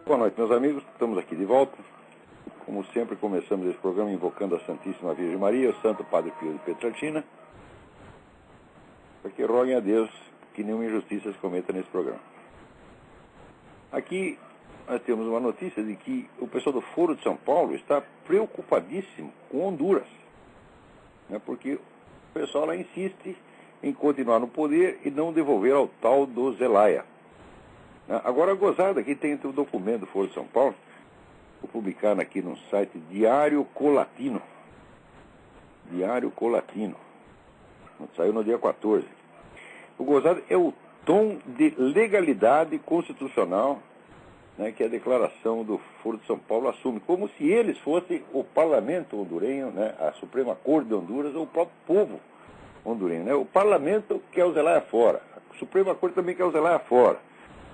Boa noite, meus amigos. Estamos aqui de volta. Como sempre, começamos esse programa invocando a Santíssima Virgem Maria, o Santo Padre Pio de Pietrelcina, para que roguem a Deus que nenhuma injustiça se cometa nesse programa. Aqui nós temos uma notícia de que o pessoal do Foro de São Paulo está preocupadíssimo com Honduras, né, porque o pessoal lá insiste em continuar no poder e não devolver ao tal do Zelaya. Agora, a gozada aqui tem o documento do Foro de São Paulo, vou publicar aqui no site Diário Colatino. Diário Colatino. Saiu no dia 14. O gozado é o tom de legalidade constitucional, né, que a declaração do Foro de São Paulo assume, como se eles fossem o parlamento hondurenho, né, a Suprema Corte de Honduras, ou o próprio povo hondurenho. Né? O parlamento quer o Zelaya fora, a Suprema Corte também quer o Zelaya fora.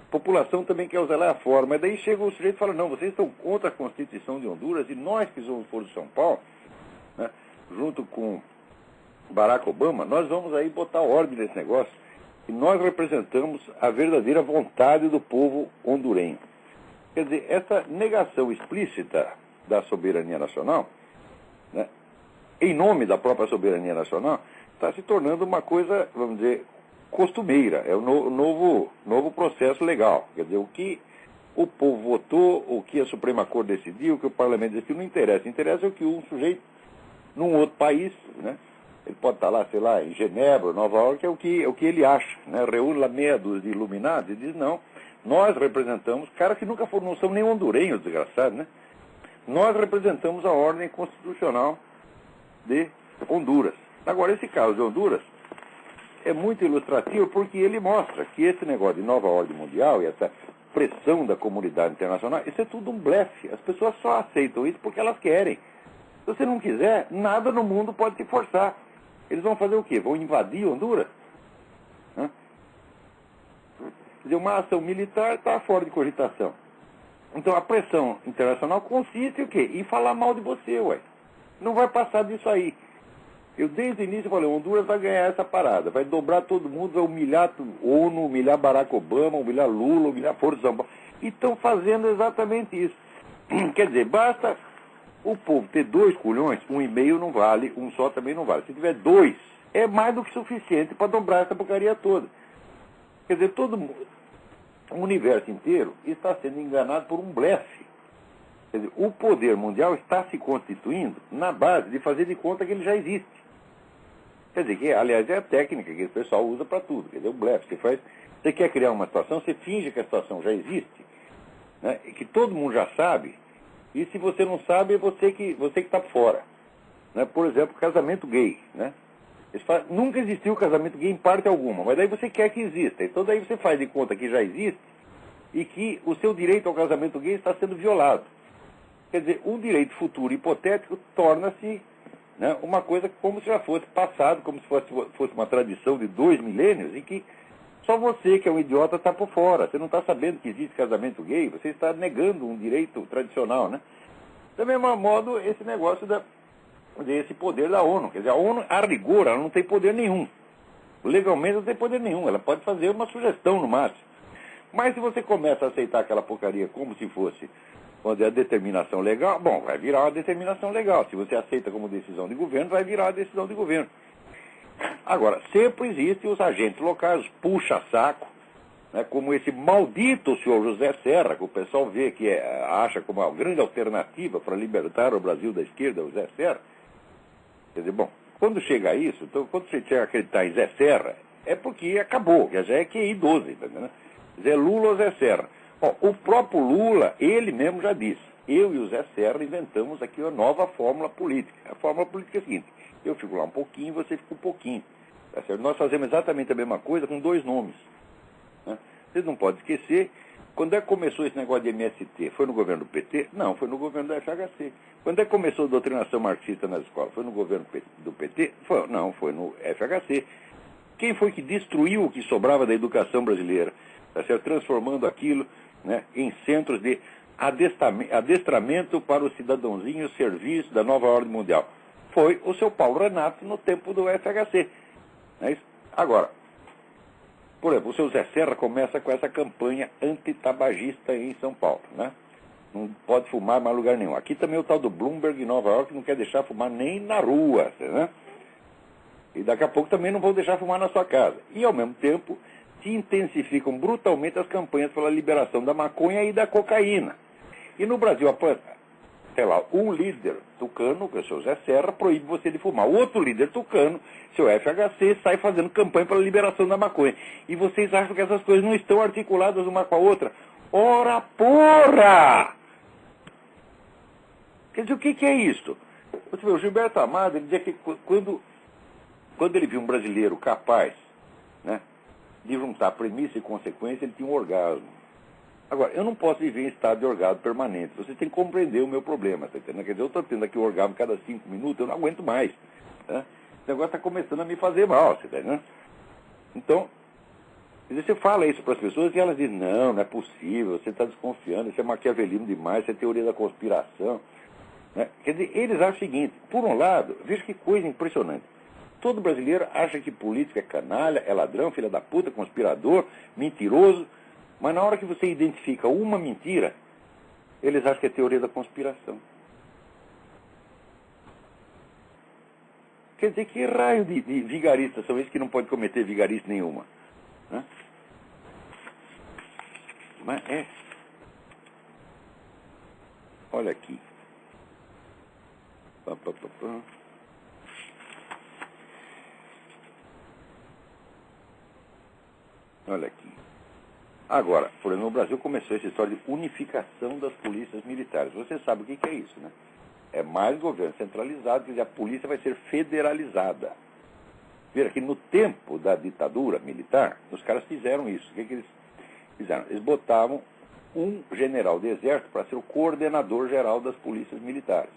A população também quer usar lá fora, mas daí chega o sujeito e fala, não, vocês estão contra a Constituição de Honduras e nós que somos o Foro de São Paulo, né, junto com Barack Obama, nós vamos aí botar ordem nesse negócio e nós representamos a verdadeira vontade do povo hondurenho. Quer dizer, essa negação explícita da soberania nacional, né, em nome da própria soberania nacional, está se tornando uma coisa, vamos dizer, costumeira, é o novo processo legal. Quer dizer, o que o povo votou, o que a Suprema Corte decidiu, o que o Parlamento decidiu, não interessa. Interessa o que um sujeito, num outro país, né, ele pode estar lá, sei lá, em Genebra, Nova York, é o que ele acha. Né, reúne lá meia dúzia de iluminados e diz, não, nós representamos, caras que nunca foram, não são nem hondurenhos, desgraçados, né? Nós representamos a ordem constitucional de Honduras. Agora, esse caso de Honduras é muito ilustrativo porque ele mostra que esse negócio de nova ordem mundial e essa pressão da comunidade internacional, isso é tudo um blefe. As pessoas só aceitam isso porque elas querem. Se você não quiser, nada no mundo pode te forçar. Eles vão fazer o quê? Vão invadir Honduras? Quer dizer, uma ação militar está fora de cogitação. Então a pressão internacional consiste em o quê? Em falar mal de você, ué. Não vai passar disso aí. Eu desde o início falei, Honduras vai ganhar essa parada, vai dobrar todo mundo, vai humilhar a ONU, humilhar Barack Obama, humilhar Lula, humilhar Foro de São Paulo. E estão fazendo exatamente isso. Quer dizer, basta o povo ter 2 culhões, 1,5 não vale, um só também não vale. Se tiver 2, é mais do que suficiente para dobrar essa porcaria toda. Quer dizer, todo mundo, o universo inteiro está sendo enganado por um blefe. Quer dizer, o poder mundial está se constituindo na base de fazer de conta que ele já existe. Quer dizer, que, aliás, é a técnica que o pessoal usa para tudo. Quer dizer, o blefe. Você quer criar uma situação, você finge que a situação já existe, né, e que todo mundo já sabe, e se você não sabe, é você que está fora. Né? Por exemplo, casamento gay. Né? Nunca existiu casamento gay em parte alguma, mas daí você quer que exista. Então daí você faz de conta que já existe e que o seu direito ao casamento gay está sendo violado. Quer dizer, um direito futuro hipotético torna-se, né, uma coisa como se já fosse passado, como se fosse uma tradição de 2 milênios, e que só você, que é um idiota, está por fora. Você não está sabendo que existe casamento gay, você está negando um direito tradicional. Né? Do mesmo modo, esse negócio desse poder da ONU. Quer dizer, a ONU, a rigor, ela não tem poder nenhum. Legalmente não tem poder nenhum, ela pode fazer uma sugestão no máximo. Mas se você começa a aceitar aquela porcaria como se fosse a determinação legal, bom, vai virar uma determinação legal. Se você aceita como decisão de governo, vai virar uma decisão de governo. Agora, sempre existem os agentes locais, os puxa-saco, né, como esse maldito senhor José Serra, que o pessoal vê que acha como uma grande alternativa para libertar o Brasil da esquerda, o Zé Serra. Quer dizer, bom, quando chega a isso, então, quando você chega a acreditar em Zé Serra, é porque acabou, já é QI 12, entendeu? Né? Zé Lula ou Zé Serra. Bom, o próprio Lula, ele mesmo já disse, eu e o Zé Serra inventamos aqui uma nova fórmula política. A fórmula política é a seguinte, eu fico lá um pouquinho, você fica um pouquinho. Tá certo? Nós fazemos exatamente a mesma coisa com 2 nomes. Né? Vocês não podem esquecer, quando é que começou esse negócio de MST? Foi no governo do PT? Não, foi no governo da FHC. Quando é que começou a doutrinação marxista nas escolas? Foi no governo do PT? Não, foi no FHC. Quem foi que destruiu o que sobrava da educação brasileira? Tá certo? Transformando aquilo, né, em centros de adestramento para o cidadãozinho serviço da nova ordem mundial. Foi o seu Paulo Renato no tempo do FHC. Não é isso? Agora, por exemplo, o seu Zé Serra começa com essa campanha antitabagista em São Paulo, né? Não pode fumar em mais lugar nenhum. Aqui também o tal do Bloomberg em Nova York não quer deixar fumar nem na rua, né? E daqui a pouco também não vão deixar fumar na sua casa. E, ao mesmo tempo, se intensificam brutalmente as campanhas pela liberação da maconha e da cocaína. E no Brasil, sei lá, um líder tucano, o seu Zé Serra, proíbe você de fumar. O outro líder tucano, seu FHC, sai fazendo campanha pela liberação da maconha. E vocês acham que essas coisas não estão articuladas uma com a outra? Ora porra! Quer dizer, o que é isso? Você vê, o Gilberto Amado, ele dizia que quando ele viu um brasileiro capaz, né, de juntar premissa e consequência, ele tinha um orgasmo. Agora, eu não posso viver em estado de orgasmo permanente. Você tem que compreender o meu problema, tá entendendo? Quer dizer, eu estou tendo aqui o orgasmo cada 5 minutos, eu não aguento mais. Né? Esse negócio está começando a me fazer mal, você tá entendendo? Então, quer dizer, você fala isso para as pessoas e elas dizem, não é possível, você está desconfiando, isso é maquiavelismo demais, isso é teoria da conspiração. Né? Quer dizer, eles acham o seguinte, por um lado, veja que coisa impressionante. Todo brasileiro acha que político é canalha, é ladrão, filha da puta, conspirador, mentiroso, mas na hora que você identifica uma mentira, eles acham que é teoria da conspiração. Quer dizer, que raio de vigaristas são esses que não podem cometer vigarice nenhuma? Né? Mas é... Olha aqui. Pá, pá, pá, pá. Olha aqui. Agora, por exemplo, no Brasil começou essa história de unificação das polícias militares. Você sabe o que é isso, né? É mais governo centralizado, quer dizer, a polícia vai ser federalizada. Veja que no tempo da ditadura militar, os caras fizeram isso. O que eles fizeram? Eles botavam um general de exército para ser o coordenador geral das polícias militares.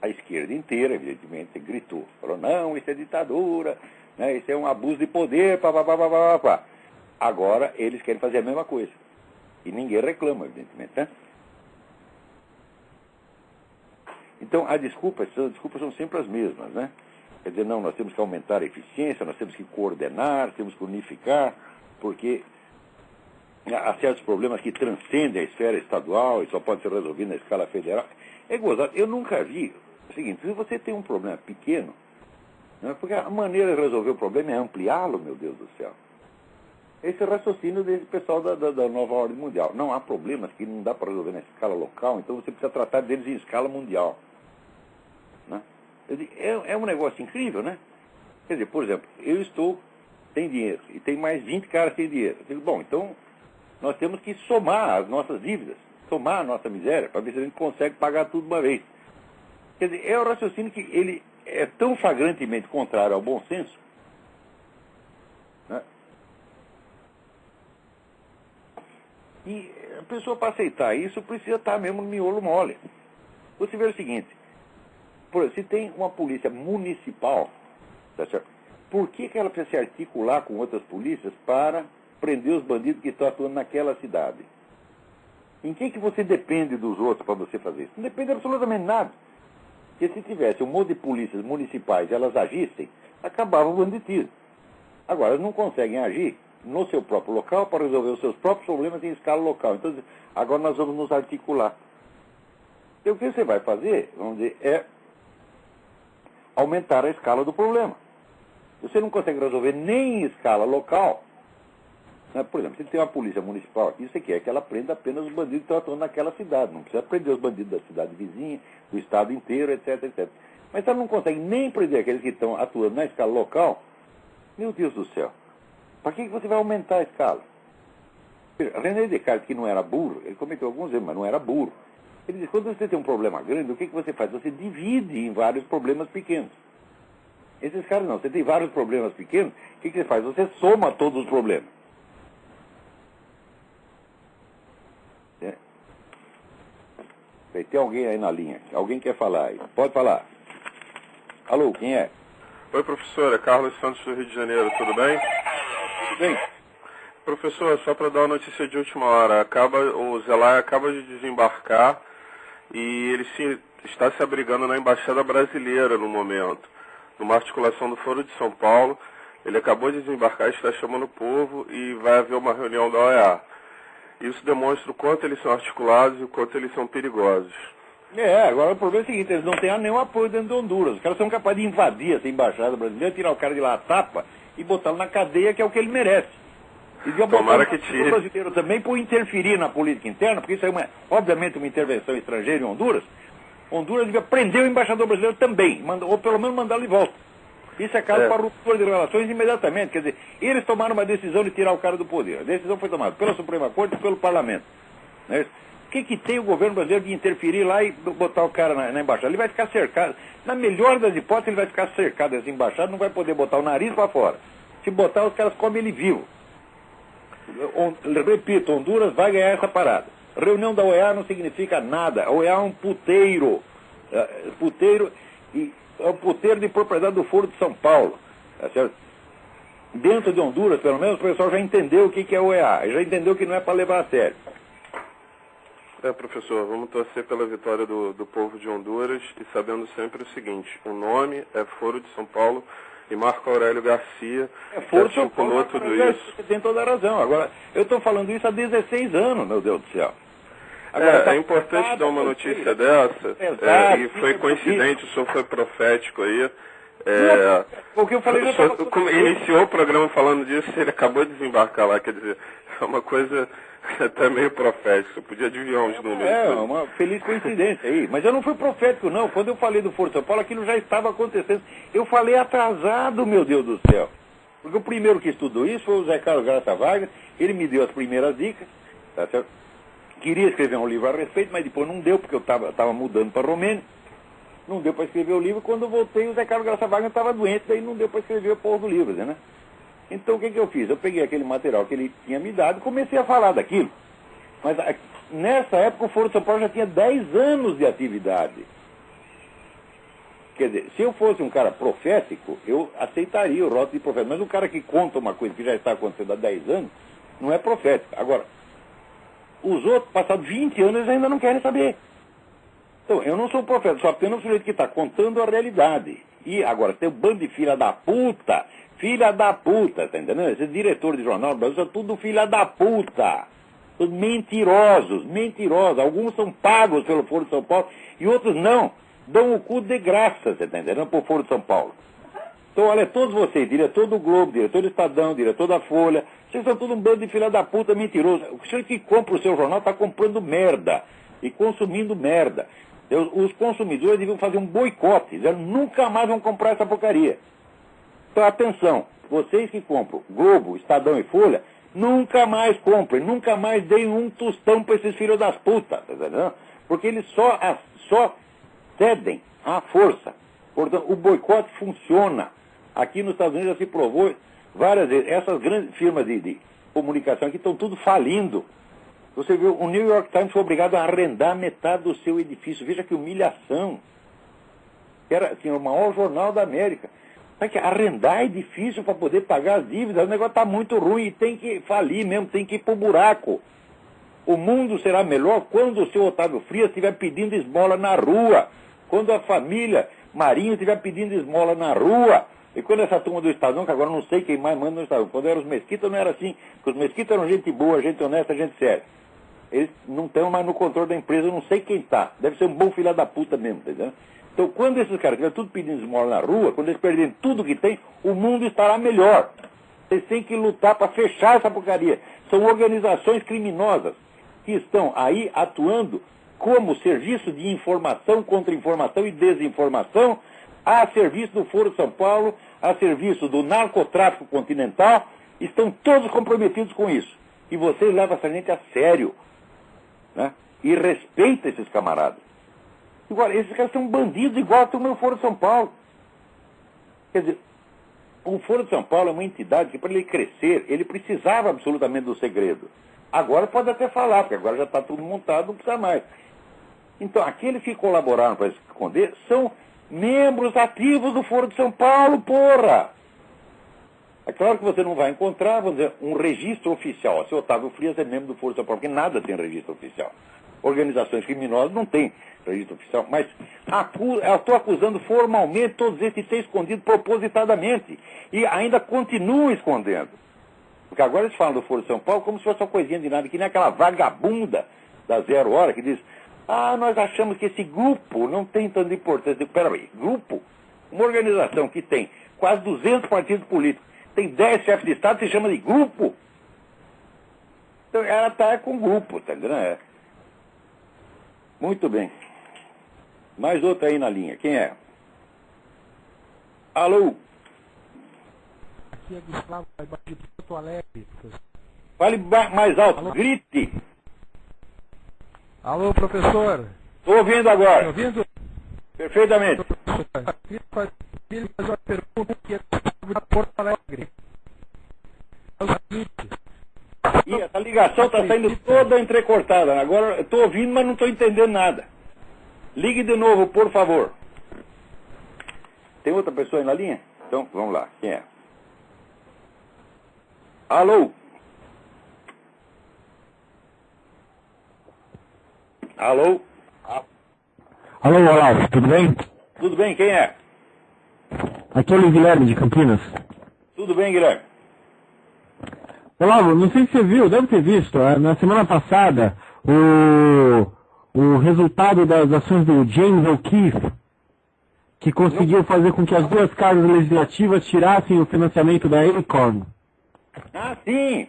A esquerda inteira, evidentemente, gritou. Falou, não, isso é ditadura, né, isso é um abuso de poder, pá, pá, pá, pá, pá, pá. Agora, eles querem fazer a mesma coisa. E ninguém reclama, evidentemente, né? Então, as desculpas são sempre as mesmas, né? Quer dizer, não, nós temos que aumentar a eficiência, nós temos que coordenar, temos que unificar, porque há certos problemas que transcendem a esfera estadual e só pode ser resolvido na escala federal. É gozado. Eu nunca vi o seguinte, se você tem um problema pequeno, né, porque a maneira de resolver o problema é ampliá-lo, meu Deus do céu. Esse é o raciocínio desse pessoal da nova ordem mundial. Não há problemas que não dá para resolver na escala local, então você precisa tratar deles em escala mundial. Né? É um negócio incrível, né? Quer dizer, por exemplo, eu estou sem dinheiro e tem mais 20 caras sem dinheiro. Eu digo, bom, então nós temos que somar as nossas dívidas, somar a nossa miséria, para ver se a gente consegue pagar tudo de uma vez. Quer dizer, é o raciocínio que ele é tão flagrantemente contrário ao bom senso, né? E a pessoa, para aceitar isso, precisa estar mesmo no miolo mole. Você vê o seguinte, por exemplo, se tem uma polícia municipal, tá certo? Por que ela precisa se articular com outras polícias para prender os bandidos que estão atuando naquela cidade? Em que você depende dos outros para você fazer isso? Não depende absolutamente nada. Porque se tivesse um monte de polícias municipais e elas agissem, acabava o banditismo. Agora, elas não conseguem agir no seu próprio local para resolver os seus próprios problemas em escala local. Então, agora nós vamos nos articular. E o que você vai fazer, vamos dizer, é aumentar a escala do problema. Você não consegue resolver nem em escala local, né? Por exemplo, se tem uma polícia municipal aqui, você quer que ela prenda apenas os bandidos que estão atuando naquela cidade. Não precisa prender os bandidos da cidade vizinha, do estado inteiro, etc, etc. Mas se ela não consegue nem prender aqueles que estão atuando na escala local, meu Deus do céu, para que você vai aumentar a escala? René Descartes, que não era burro, ele cometeu alguns erros, mas não era burro. Ele diz, quando você tem um problema grande, o que você faz? Você divide em vários problemas pequenos. Esses caras não, você tem vários problemas pequenos, o que você faz? Você soma todos os problemas. É. Tem alguém aí na linha, alguém quer falar aí, pode falar. Alô, quem é? Oi, professor, é Carlos Santos do Rio de Janeiro, tudo bem? Tudo bem. Professor, só para dar uma notícia de última hora, o Zelaya acaba de desembarcar e ele está se abrigando na Embaixada Brasileira no momento, numa articulação do Foro de São Paulo. Ele acabou de desembarcar, está chamando o povo e vai haver uma reunião da OEA. Isso demonstra o quanto eles são articulados e o quanto eles são perigosos. Agora o problema é o seguinte, eles não têm nenhum apoio dentro de Honduras. Os caras são capazes de invadir essa embaixada brasileira, tirar o cara de lá a tapa e botá-lo na cadeia, que é o que ele merece. E devia Tomara botar que tire. o brasileiro também por interferir na política interna, porque isso é obviamente uma intervenção estrangeira em Honduras. Honduras devia prender o embaixador brasileiro também, ou pelo menos mandá-lo de volta. Isso é caso para ruptura de relações imediatamente. Quer dizer, eles tomaram uma decisão de tirar o cara do poder. A decisão foi tomada pela Suprema Corte e pelo Parlamento. Não é isso? O que tem o governo brasileiro de interferir lá e botar o cara na embaixada? Ele vai ficar cercado. Na melhor das hipóteses, ele vai ficar cercado dessa embaixada, não vai poder botar o nariz para fora. Se botar, os caras comem ele vivo. Repito, Honduras vai ganhar essa parada. Reunião da OEA não significa nada. A OEA é um puteiro. Puteiro é um puteiro de propriedade do Foro de São Paulo. Tá certo? Dentro de Honduras, pelo menos, o pessoal já entendeu o que é a OEA. Já entendeu que não é para levar a sério. Professor, vamos torcer pela vitória do povo de Honduras e sabendo sempre o seguinte, o nome é Foro de São Paulo e Marco Aurélio Garcia Foro de São Paulo, tudo isso. Você tem toda a razão. Agora, eu estou falando isso há 16 anos, meu Deus do céu. Agora, é importante dar uma notícia dessa, e foi coincidente, o senhor foi profético aí. O que eu falei iniciou o programa falando disso e ele acabou de desembarcar lá, quer dizer, é uma coisa até meio profética, você podia adivinhar uns números. Uma feliz coincidência aí. Mas eu não fui profético, não. Quando eu falei do Foro de São Paulo, aquilo já estava acontecendo. Eu falei atrasado, meu Deus do céu. Porque o primeiro que estudou isso foi o Zé Carlos Graça Vargas. Ele me deu as primeiras dicas, tá certo? Queria escrever um livro a respeito, mas depois não deu, porque eu estava mudando para Romênia. Não deu para escrever o livro. Quando eu voltei, o Zé Carlos Graça Vargas estava doente, daí não deu para escrever o porra do livro, né? Então o que eu fiz? Eu peguei aquele material que ele tinha me dado e comecei a falar daquilo. Mas nessa época o Foro de São Paulo já tinha 10 anos de atividade. Quer dizer, se eu fosse um cara profético, eu aceitaria o rótulo de profético. Mas um cara que conta uma coisa que já está acontecendo há 10 anos, não é profético. Agora, os outros, passados 20 anos, eles ainda não querem saber. Então, eu não sou profeta, sou apenas um sujeito que está contando a realidade. E agora, tem um bando de filha da puta, tá entendendo? Esses diretores de jornal do Brasil são tudo filha da puta. Todos mentirosos. Alguns são pagos pelo Foro de São Paulo e outros não. Dão o cu de graça, você está entendendo? Por Foro de São Paulo. Então, olha, todos vocês, diretor do Globo, diretor do Estadão, diretor da Folha, vocês são tudo um bando de filha da puta mentiroso. O senhor que compra o seu jornal está comprando merda e consumindo merda. Os consumidores deviam fazer um boicote, eles nunca mais vão comprar essa porcaria. Então, atenção, vocês que compram Globo, Estadão e Folha, nunca mais comprem, nunca mais deem um tostão para esses filhos das putas, tá entendendo? Porque eles só cedem à força. Portanto, o boicote funciona. Aqui nos Estados Unidos já se provou várias vezes. Essas grandes firmas de comunicação aqui estão tudo falindo. Você viu, o New York Times foi obrigado a arrendar metade do seu edifício. Veja que humilhação. Era assim, o maior jornal da América. Sabe que arrendar edifício para poder pagar as dívidas, o negócio está muito ruim e tem que falir mesmo, tem que ir para o buraco. O mundo será melhor quando o seu Otávio Frias estiver pedindo esmola na rua. Quando a família Marinho estiver pedindo esmola na rua. E quando essa turma do Estadão, que agora não sei quem mais manda no Estadão, quando eram os Mesquita não era assim. Porque os Mesquita eram gente boa, gente honesta, gente séria. Eles não estão mais no controle da empresa, eu não sei quem está. Deve ser um bom filho da puta mesmo, tá entendendo? Então, quando esses caras estiverem tudo pedindo esmola na rua, quando eles perderem tudo que tem, o mundo estará melhor. Vocês têm que lutar para fechar essa porcaria. São organizações criminosas que estão aí atuando como serviço de informação, contra-informação e desinformação, a serviço do Foro de São Paulo, a serviço do narcotráfico continental, estão todos comprometidos com isso. E vocês levam essa gente a sério, né? E respeitam esses camaradas. Agora, esses caras são bandidos igual ao meu Foro de São Paulo. Quer dizer, o Foro de São Paulo é uma entidade que, para ele crescer, ele precisava absolutamente do segredo. Agora pode até falar, porque agora já está tudo montado, não precisa mais. Então, aqueles que colaboraram para esconder são membros ativos do Foro de São Paulo, porra! É claro que você não vai encontrar, vamos dizer, um registro oficial. Se Otávio Frias é membro do Foro de São Paulo, porque nada tem registro oficial. Organizações criminosas não têm registro oficial, mas eu estou acusando formalmente todos esses que têm escondido propositadamente e ainda continuam escondendo. Porque agora eles falam do Foro de São Paulo como se fosse uma coisinha de nada, que nem aquela vagabunda da 0 Hora que diz, nós achamos que esse grupo não tem tanta importância. Peraí, grupo? Uma organização que tem quase 200 partidos políticos, tem 10 chefes de Estado, se chama de grupo? Então ela está com grupo, tá entendendo? Muito bem. Mais outra aí na linha. Quem é? Alô? Aqui é Gustavo, de Porto Alegre, professor. Fale mais alto, Alô? grite. Alô, professor. Estou ouvindo agora. Está ouvindo? Perfeitamente. Professor, queria fazer uma pergunta que é de Porto Alegre. É o seguinte. E essa ligação está saindo toda entrecortada. Agora eu estou ouvindo, mas não estou entendendo nada. Ligue de novo, por favor. Tem outra pessoa aí na linha? Então, vamos lá. Quem é? Alô? Alô? Alô, Olavo, tudo bem? Tudo bem, quem é? Aqui é o Guilherme de Campinas. Tudo bem, Guilherme? Olavo, não sei se você viu, deve ter visto, na semana passada, o resultado das ações do James O'Keefe, que conseguiu fazer com que as duas casas legislativas tirassem o financiamento da Acorn. Ah, sim!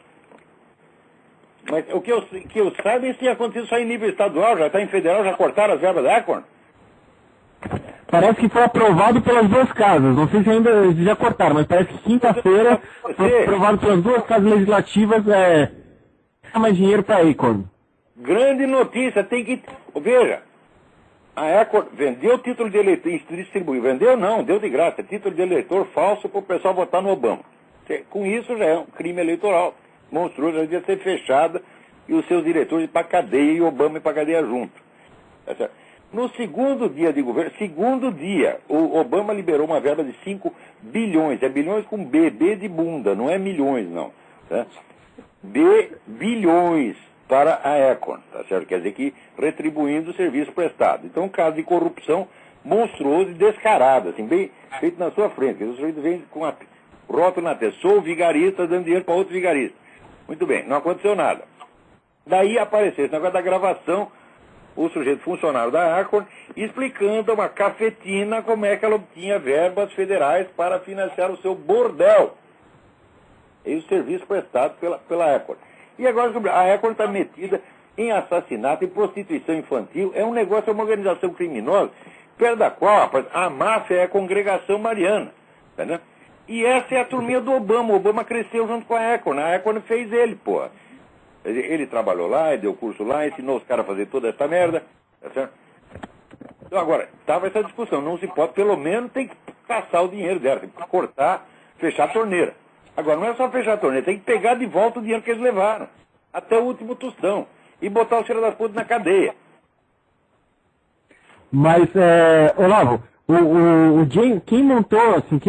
Mas o que eu saiba, isso tinha acontecido só em nível estadual, já está em federal, já cortaram as verbas da Acorn? Parece que foi aprovado pelas duas casas, não sei se ainda já cortaram, mas parece que quinta-feira foi aprovado pelas duas casas legislativas, mais dinheiro para a Acorn. Grande notícia, tem que... Veja, a Acorn vendeu o título de eleitor, distribuiu, vendeu não, deu de graça, título de eleitor falso para o pessoal votar no Obama. Com isso já é um crime eleitoral monstruoso, já devia ser fechada e os seus diretores ir para a cadeia e o Obama ir para a cadeia junto. Tá certo? No segundo dia de governo, o Obama liberou uma verba de 5 bilhões, é bilhões com B de bunda, não é milhões não, tá? Bilhões para a Acorn, tá certo? Quer dizer que retribuindo o serviço prestado. Então, um caso de corrupção monstruoso e descarado, assim, bem feito na sua frente. O sujeito vem com a rótulo na testa, sou vigarista, dando dinheiro para outro vigarista. Muito bem, não aconteceu nada. Daí apareceu esse negócio da gravação, o sujeito funcionário da Acorn, explicando a uma cafetina como é que ela obtinha verbas federais para financiar o seu bordel. E o serviço prestado pela Acorn. E agora a Acorn está metida em assassinato e prostituição infantil. É um negócio, é uma organização criminosa, perto da qual, rapaz, a máfia é a congregação mariana. Entendeu? E essa é a turminha do Obama. O Obama cresceu junto com a Acorn fez ele, porra. Ele trabalhou lá, ele deu curso lá, ensinou os caras a fazer toda essa merda. Tá certo? Então agora, estava essa discussão. Não se pode, pelo menos tem que caçar o dinheiro dela, tem que cortar, fechar a torneira. Agora, não é só fechar a torneira, tem que pegar de volta o dinheiro que eles levaram. Até o último tostão. E botar o filho das putas na cadeia. Mas, Olavo, o James, quem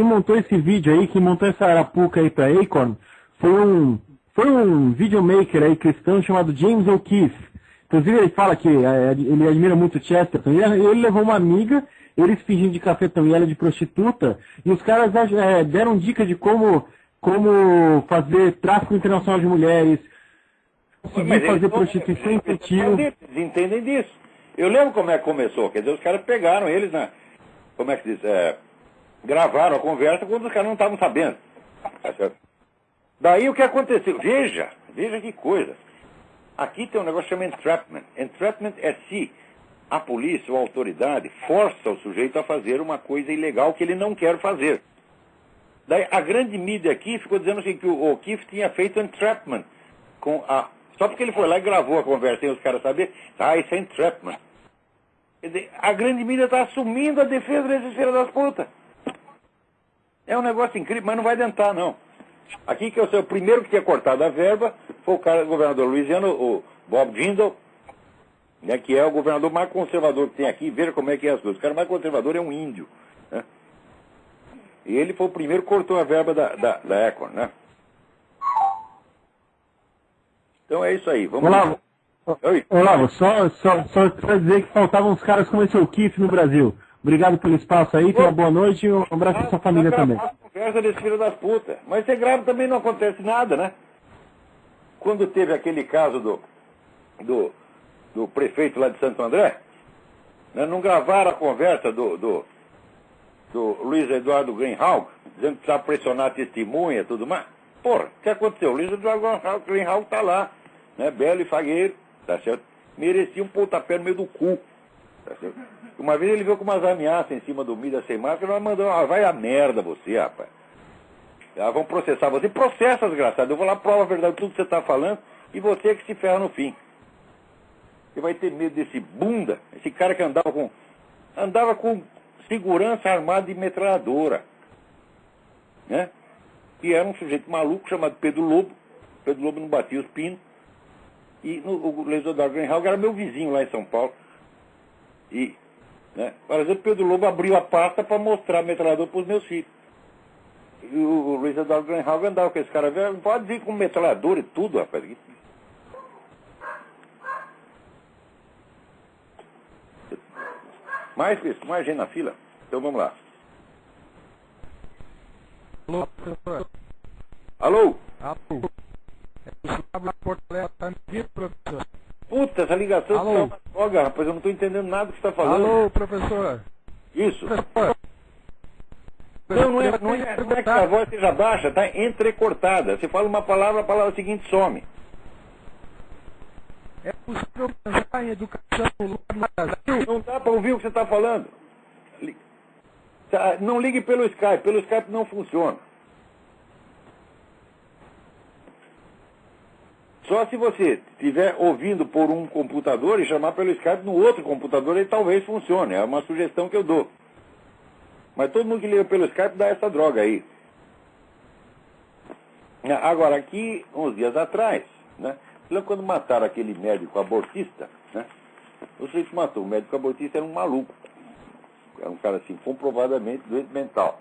montou esse vídeo aí, quem montou essa arapuca aí pra Acorn, foi um videomaker aí cristão chamado James O'Keefe. Inclusive ele fala que ele admira muito Chesterton. Ele levou uma amiga, eles fingindo de cafetão e ela de prostituta, e os caras deram dica de como fazer tráfico internacional de mulheres, conseguir fazer prostituição infantil. Eles entendem disso. Eu lembro como é que começou. Quer dizer, os caras pegaram eles como é que diz? Gravaram a conversa quando os caras não estavam sabendo. Tá certo? Daí o que aconteceu? Veja que coisa. Aqui tem um negócio chamado entrapment. Entrapment é se a polícia ou a autoridade força o sujeito a fazer uma coisa ilegal que ele não quer fazer. Daí a grande mídia aqui ficou dizendo assim, que o O'Keefe tinha feito entrapment. Só porque ele foi lá e gravou a conversa sem os caras saberem, isso é entrapment. Quer dizer, a grande mídia está assumindo a defesa desses filhos das putas. É um negócio incrível, mas não vai adiantar, não. Aqui que o primeiro que tinha cortado a verba foi o governador louisiano, o Bob Jindal, né, que é o governador mais conservador que tem aqui. Veja como é que é as coisas. O cara mais conservador é um índio. Né? E ele foi o primeiro que cortou a verba da Acorn, né? Então é isso aí. Vamos lá. Olavo, só para dizer que faltavam uns caras como esse O'Keefe no Brasil. Obrigado pelo espaço aí, tenha uma boa noite e um abraço para sua família também. Conversa desse filho das putas. Mas você grava também não acontece nada, né? quando teve aquele caso do prefeito lá de Santo André, né, não gravaram a conversa do Luiz Eduardo Greenhalgh, dizendo que precisava pressionar a testemunha e tudo mais. Porra, o que aconteceu? O Luiz Eduardo Greenhalgh está lá, né, belo e fagueiro, tá certo? Merecia um pontapé no meio do cu, tá certo? Uma vez ele veio com umas ameaças em cima do Mídia Sem Máscara, nós mandamos, vai a merda você, rapaz. Vão processar você. Processa, desgraçado. Eu vou lá, prova a verdade de tudo que você está falando, e você é que se ferra no fim. Você vai ter medo desse bunda, esse cara que andava com segurança armada de metralhadora, né? E era um sujeito maluco chamado Pedro Lobo. Pedro Lobo não batia os pinos. E o Luiz Eduardo Greenhalgh era meu vizinho lá em São Paulo. E, né, por exemplo, Pedro Lobo abriu a pasta para mostrar a metralhadora para os meus filhos. E o Luiz Eduardo Greenhalgh andava com esse cara velho, pode vir com metralhadora e tudo, rapaz. Mais gente na fila? Então vamos lá. Alô, professor. Alô? Alô. É o Gustavo de Porto Alegre, tá me ouvindo, professor? Puta, essa ligação Alô? tá uma droga, rapaz, eu não estou entendendo nada do que você está falando. Alô, professor. Isso. Professor. Não é que a voz seja baixa, tá entrecortada. Você fala uma palavra, a palavra seguinte some. É possível pensar em educação no Brasil? Não dá para ouvir o que você está falando. Não ligue pelo Skype não funciona. Só se você estiver ouvindo por um computador e chamar pelo Skype no outro computador, ele talvez funcione. É uma sugestão que eu dou. Mas todo mundo que liga pelo Skype dá essa droga aí. Agora, aqui, uns dias atrás, né? Lembra quando mataram aquele médico abortista, né? O sujeito matou. O médico abortista era um maluco. Era um cara, assim, comprovadamente doente mental.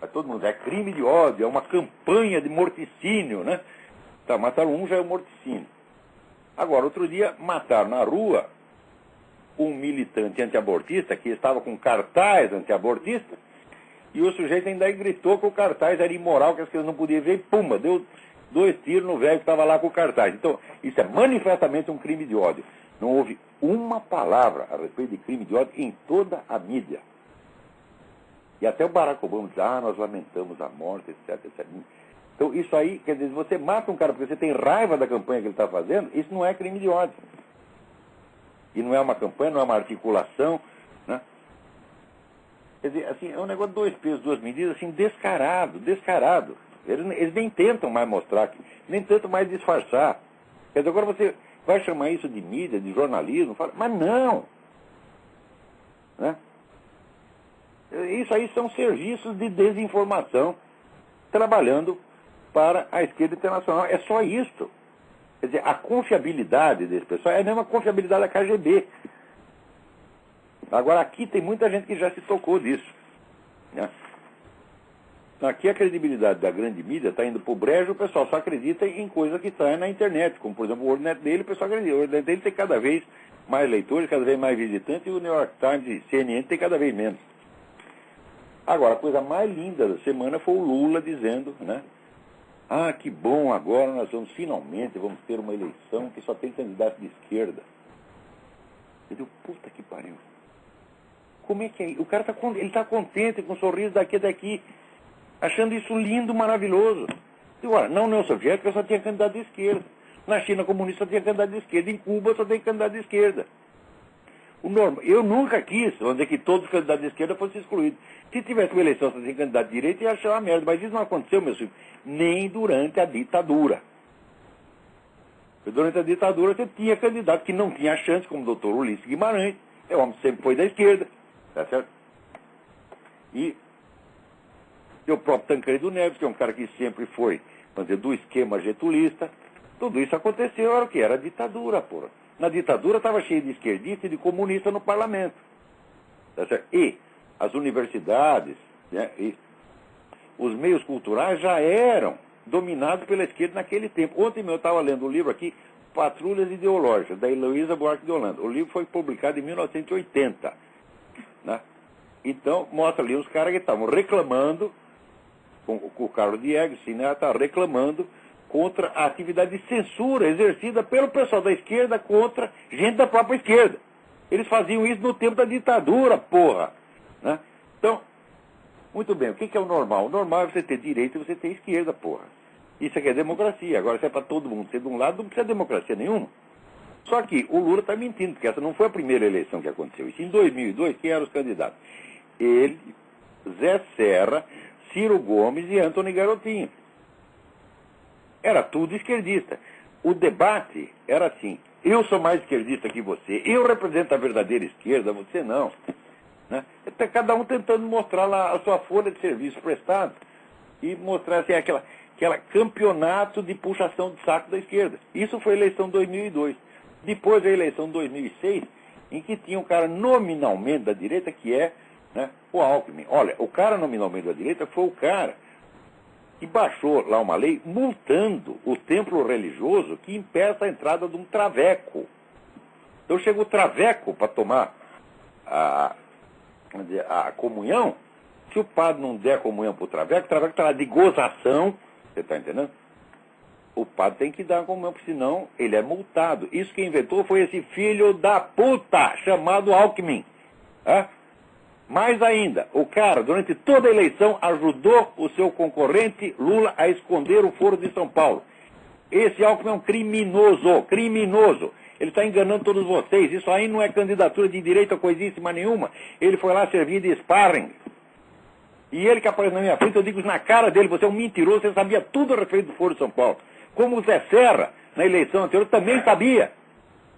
Mas todo mundo, é crime de ódio, é uma campanha de morticínio, né? Tá, mataram um, já é um morticínio. Agora, outro dia, mataram na rua um militante antiabortista que estava com cartaz antiabortista, e o sujeito ainda gritou que o cartaz era imoral, que as crianças não podiam ver, e pumba, deu 2 tiros no velho que estava lá com o cartaz. Então, isso é manifestamente um crime de ódio. Não houve uma palavra a respeito de crime de ódio em toda a mídia. E até o Barack Obama diz, nós lamentamos a morte, etc, etc. Então, isso aí, quer dizer, se você mata um cara porque você tem raiva da campanha que ele está fazendo, isso não é crime de ódio. E não é uma campanha, não é uma articulação, né? Quer dizer, assim, é um negócio de 2 pesos, 2 medidas, assim, descarado. Eles nem tentam mais mostrar, nem tentam mais disfarçar. Quer dizer, agora você vai chamar isso de mídia, de jornalismo, mas não! Né? Isso aí são serviços de desinformação trabalhando para a esquerda internacional. É só isso. Quer dizer, a confiabilidade desse pessoal é a mesma confiabilidade da KGB. Agora, aqui tem muita gente que já se tocou disso, né? Aqui a credibilidade da grande mídia está indo para o brejo, o pessoal só acredita em coisa que está na internet, como, por exemplo, o WordNet dele, o pessoal acredita. O WordNet dele tem cada vez mais leitores, cada vez mais visitantes, e o New York Times e CNN tem cada vez menos. Agora, a coisa mais linda da semana foi o Lula dizendo, né? Que bom, agora nós finalmente vamos ter uma eleição que só tem candidato de esquerda. Eu digo, puta que pariu. Como é que é? O cara está contente com um sorriso daqui, achando isso lindo, maravilhoso. Agora, na União Soviética só tinha candidato de esquerda. Na China comunista só tinha candidato de esquerda. Em Cuba só tem candidato de esquerda. Eu nunca quis, vamos dizer, que todos os candidatos de esquerda fossem excluídos. Se tivesse uma eleição só tem candidato de direita, ia achar uma merda. Mas isso não aconteceu, meu filho, nem durante a ditadura. Durante a ditadura você tinha candidato que não tinha chance, como o doutor Ulisses Guimarães. O homem sempre foi da esquerda. Tá certo? E o próprio Tancredo Neves, que é um cara que sempre foi, vamos dizer, do esquema getulista. Tudo isso aconteceu, era o que? Era a ditadura, porra. Na ditadura estava cheio de esquerdista e de comunista no parlamento. Tá certo? E as universidades, né, e os meios culturais já eram dominados pela esquerda naquele tempo. Ontem eu estava lendo um livro aqui, Patrulhas Ideológicas, da Heloísa Buarque de Holanda. O livro foi publicado em 1980. Né? Então, mostra ali os caras que estavam reclamando, com o Carlos Diegues, cineasta, reclamando contra a atividade de censura exercida pelo pessoal da esquerda contra gente da própria esquerda. Eles faziam isso no tempo da ditadura, porra. Né? Então, muito bem, o que é o normal? O normal é você ter direita e você ter esquerda, porra. Isso aqui é democracia. Agora, se é para todo mundo ser de um lado, não precisa de democracia nenhuma. Só que o Lula está mentindo, porque essa não foi a primeira eleição que aconteceu. Isso em 2002, quem eram os candidatos? Ele, Zé Serra, Ciro Gomes e Antony Garotinho. Era tudo esquerdista. O debate era assim: eu sou mais esquerdista que você, eu represento a verdadeira esquerda, você não. Né? Até cada um tentando mostrar lá a sua folha de serviço prestado e mostrar assim, aquela campeonato de puxação de saco da esquerda. Isso foi a eleição de 2002. Depois a eleição de 2006, em que tinha um cara nominalmente da direita, que é, né, o Alckmin. Olha, o cara nominalmente da direita foi o cara que baixou lá uma lei multando o templo religioso que impeça a entrada de um traveco. Então chega o traveco para tomar a comunhão. Se o padre não der comunhão para o traveco está lá de gozação, você está entendendo? O padre tem que dar a comunhão, porque senão ele é multado. Isso que inventou foi esse filho da puta chamado Alckmin. Mais ainda, o cara, durante toda a eleição, ajudou o seu concorrente Lula a esconder o Foro de São Paulo. Esse Alckmin é um criminoso. Ele está enganando todos vocês. Isso aí não é candidatura de direita coisíssima nenhuma. Ele foi lá servir de sparring. E ele que aparece na minha frente, eu digo na cara dele: você é um mentiroso, você sabia tudo a respeito do Foro de São Paulo. Como o Zé Serra, na eleição anterior, também sabia.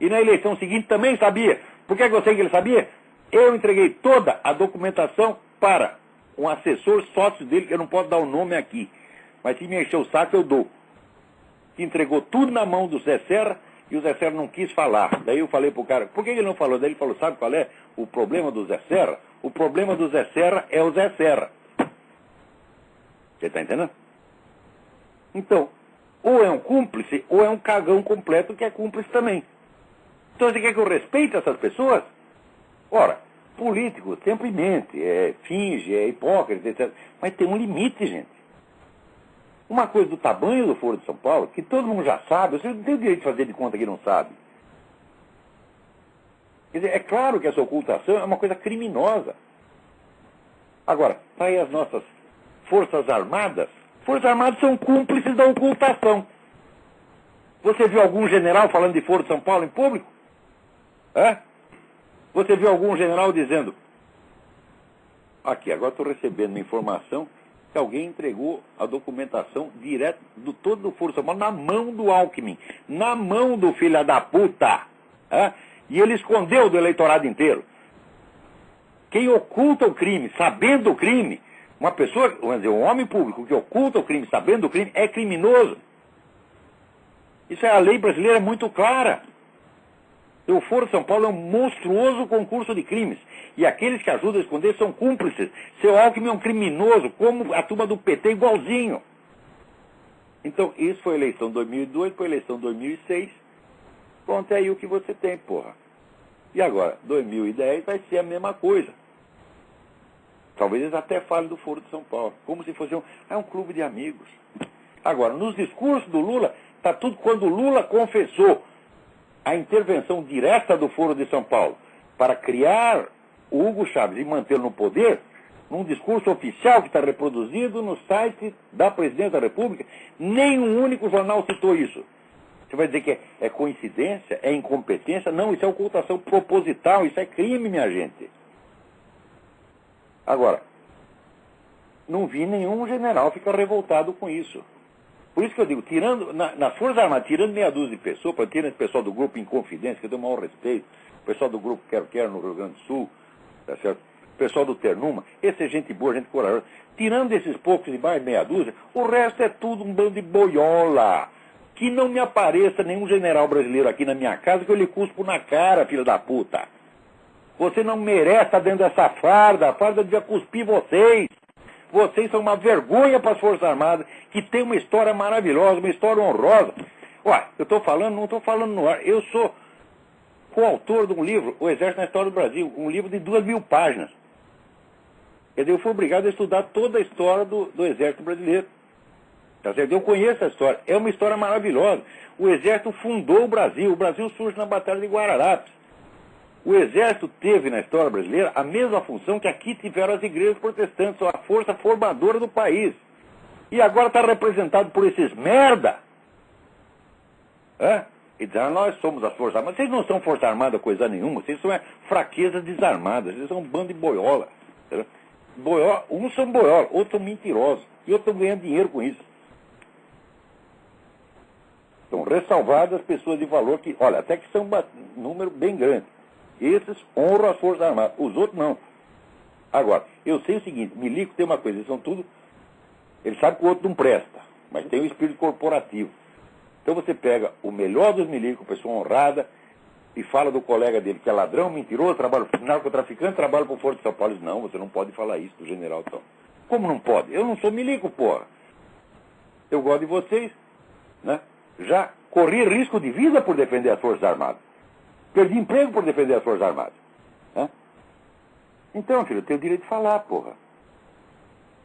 E na eleição seguinte também sabia. Por que eu sei que ele sabia? Eu entreguei toda a documentação para um assessor sócio dele, que eu não posso dar o nome aqui. Mas se me encher o saco, eu dou. Que entregou tudo na mão do Zé Serra, e o Zé Serra não quis falar. Daí eu falei pro cara: por que ele não falou? Daí ele falou: sabe qual é o problema do Zé Serra? O problema do Zé Serra é o Zé Serra. Você está entendendo? Então, ou é um cúmplice, ou é um cagão completo que é cúmplice também. Então você quer que eu respeite essas pessoas? Ora, político sempre mente, finge, é hipócrita, etc. Mas tem um limite, gente. Uma coisa do tamanho do Foro de São Paulo, que todo mundo já sabe, você não tem o direito de fazer de conta que não sabe. Quer dizer, é claro que essa ocultação é uma coisa criminosa. Agora, tá aí as nossas Forças Armadas. Forças Armadas são cúmplices da ocultação. Você viu algum general falando de Foro de São Paulo em público? Você viu algum general dizendo: aqui, agora estou recebendo uma informação que alguém entregou a documentação direto do todo do Foro de São Paulo na mão do Alckmin, na mão do filho da puta. E ele escondeu do eleitorado inteiro. Quem oculta o crime, sabendo o crime, uma pessoa, vamos dizer, um homem público que oculta o crime, sabendo o crime, é criminoso. Isso é, a lei brasileira é muito clara. O Foro de São Paulo é um monstruoso concurso de crimes. E aqueles que ajudam a esconder são cúmplices. Seu Alckmin é um criminoso, como a turma do PT, igualzinho. Então, isso foi a eleição de 2002, foi a eleição de 2006. Pronto, é aí o que você tem, porra. E agora, 2010 vai ser a mesma coisa. Talvez eles até falem do Foro de São Paulo, como se fosse um clube de amigos. Agora, nos discursos do Lula, está tudo quando o Lula confessou a intervenção direta do Foro de São Paulo para criar o Hugo Chávez e mantê-lo no poder, num discurso oficial que está reproduzido no site da Presidência da República, nenhum único jornal citou isso. Você vai dizer que é coincidência, é incompetência? Não, isso é ocultação proposital, isso é crime, minha gente. Agora, não vi nenhum general ficar revoltado com isso. Por isso que eu digo, tirando, nas Forças Armadas, tirando meia dúzia de pessoas, para tirar esse pessoal do grupo Inconfidência, que eu tenho o maior respeito, o pessoal do grupo Quero no Rio Grande do Sul, tá certo? O pessoal do Ternuma, esse é gente boa, gente corajosa. Tirando esses poucos de mais meia dúzia, o resto é tudo um bando de boiola. Que não me apareça nenhum general brasileiro aqui na minha casa que eu lhe cuspo na cara, filho da puta. Você não merece estar dentro dessa farda. A farda devia cuspir vocês. Vocês são uma vergonha para as Forças Armadas, que tem uma história maravilhosa, uma história honrosa. Olha, eu estou falando, não estou falando no ar. Eu sou coautor de um livro, O Exército na História do Brasil, um livro de 2.000 páginas. Quer dizer, eu fui obrigado a estudar toda a história do Exército Brasileiro. Tá certo? Eu conheço a história. É uma história maravilhosa. O Exército fundou o Brasil surge na Batalha de Guararapes. O Exército teve na história brasileira a mesma função que aqui tiveram as igrejas protestantes, a força formadora do país. E agora está representado por esses merda. E dizem, nós somos as Forças Armadas. Vocês não são Força Armada coisa nenhuma, vocês são fraquezas desarmadas, vocês são um bando de boiola. Uns são boiola, outros são mentirosos, e outros estão ganhando dinheiro com isso. Estão ressalvadas as pessoas de valor que, olha, até que são um número bem grande. Esses honram as Forças Armadas, os outros não. Agora, eu sei o seguinte, milico tem uma coisa, eles são tudo... Ele sabe que o outro não presta, mas tem o espírito corporativo. Então você pega o melhor dos milicos, pessoa honrada, e fala do colega dele que é ladrão, mentiroso, trabalha para narcotraficante, trabalha para o Foro de São Paulo. Não, você não pode falar isso do general tal. Como não pode? Eu não sou milico, porra. Eu gosto de vocês, né? Já corri risco de vida por defender as Forças Armadas. Perdi emprego por defender as Forças Armadas. Né? Então, filho, eu tenho o direito de falar, porra.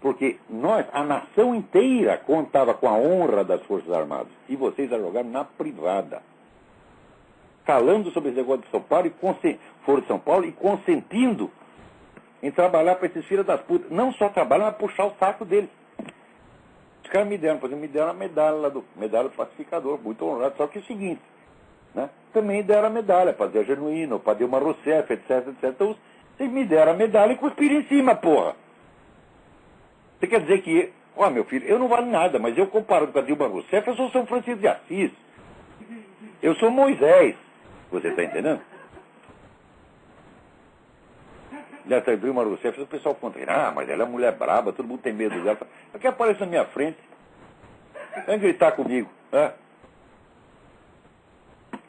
Porque nós, a nação inteira, contava com a honra das Forças Armadas. E vocês a jogaram na privada. Calando sobre esse negócio de São Paulo e Foro de São Paulo e consentindo em trabalhar para esses filhos das putas. Não só trabalham, mas puxar o saco deles. Os caras me deram a medalha lá medalha do pacificador, muito honrado. Só que é o seguinte, né? Também deram a medalha para Zé Genuíno, para Dilma Rousseff, etc, etc. Então, vocês me deram a medalha e cuspiram em cima, porra. Você quer dizer que, meu filho, eu não valho nada, mas eu comparado com a Dilma Rousseff, eu sou São Francisco de Assis. Eu sou Moisés. Você está entendendo? Nessa Dilma Rousseff, o pessoal conta, mas ela é mulher braba, todo mundo tem medo dela. Ela quer aparecer na minha frente. Vem gritar comigo.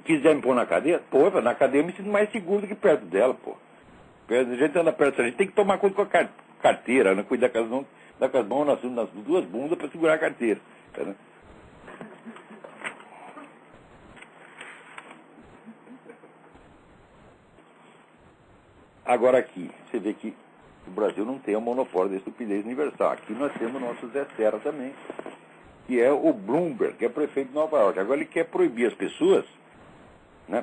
Quiser me pôr na cadeia? Pô, na cadeia eu me sinto mais seguro do que perto dela, pô. A gente anda perto, a gente tem que tomar conta com a carteira, né? Cuidar com as mãos nas duas bundas para segurar a carteira. Né? Agora aqui, você vê que o Brasil não tem o monopólio da estupidez universal. Aqui nós temos o nosso Zé Serra também, que é o Bloomberg, que é prefeito de Nova York. Agora ele quer proibir as pessoas, né,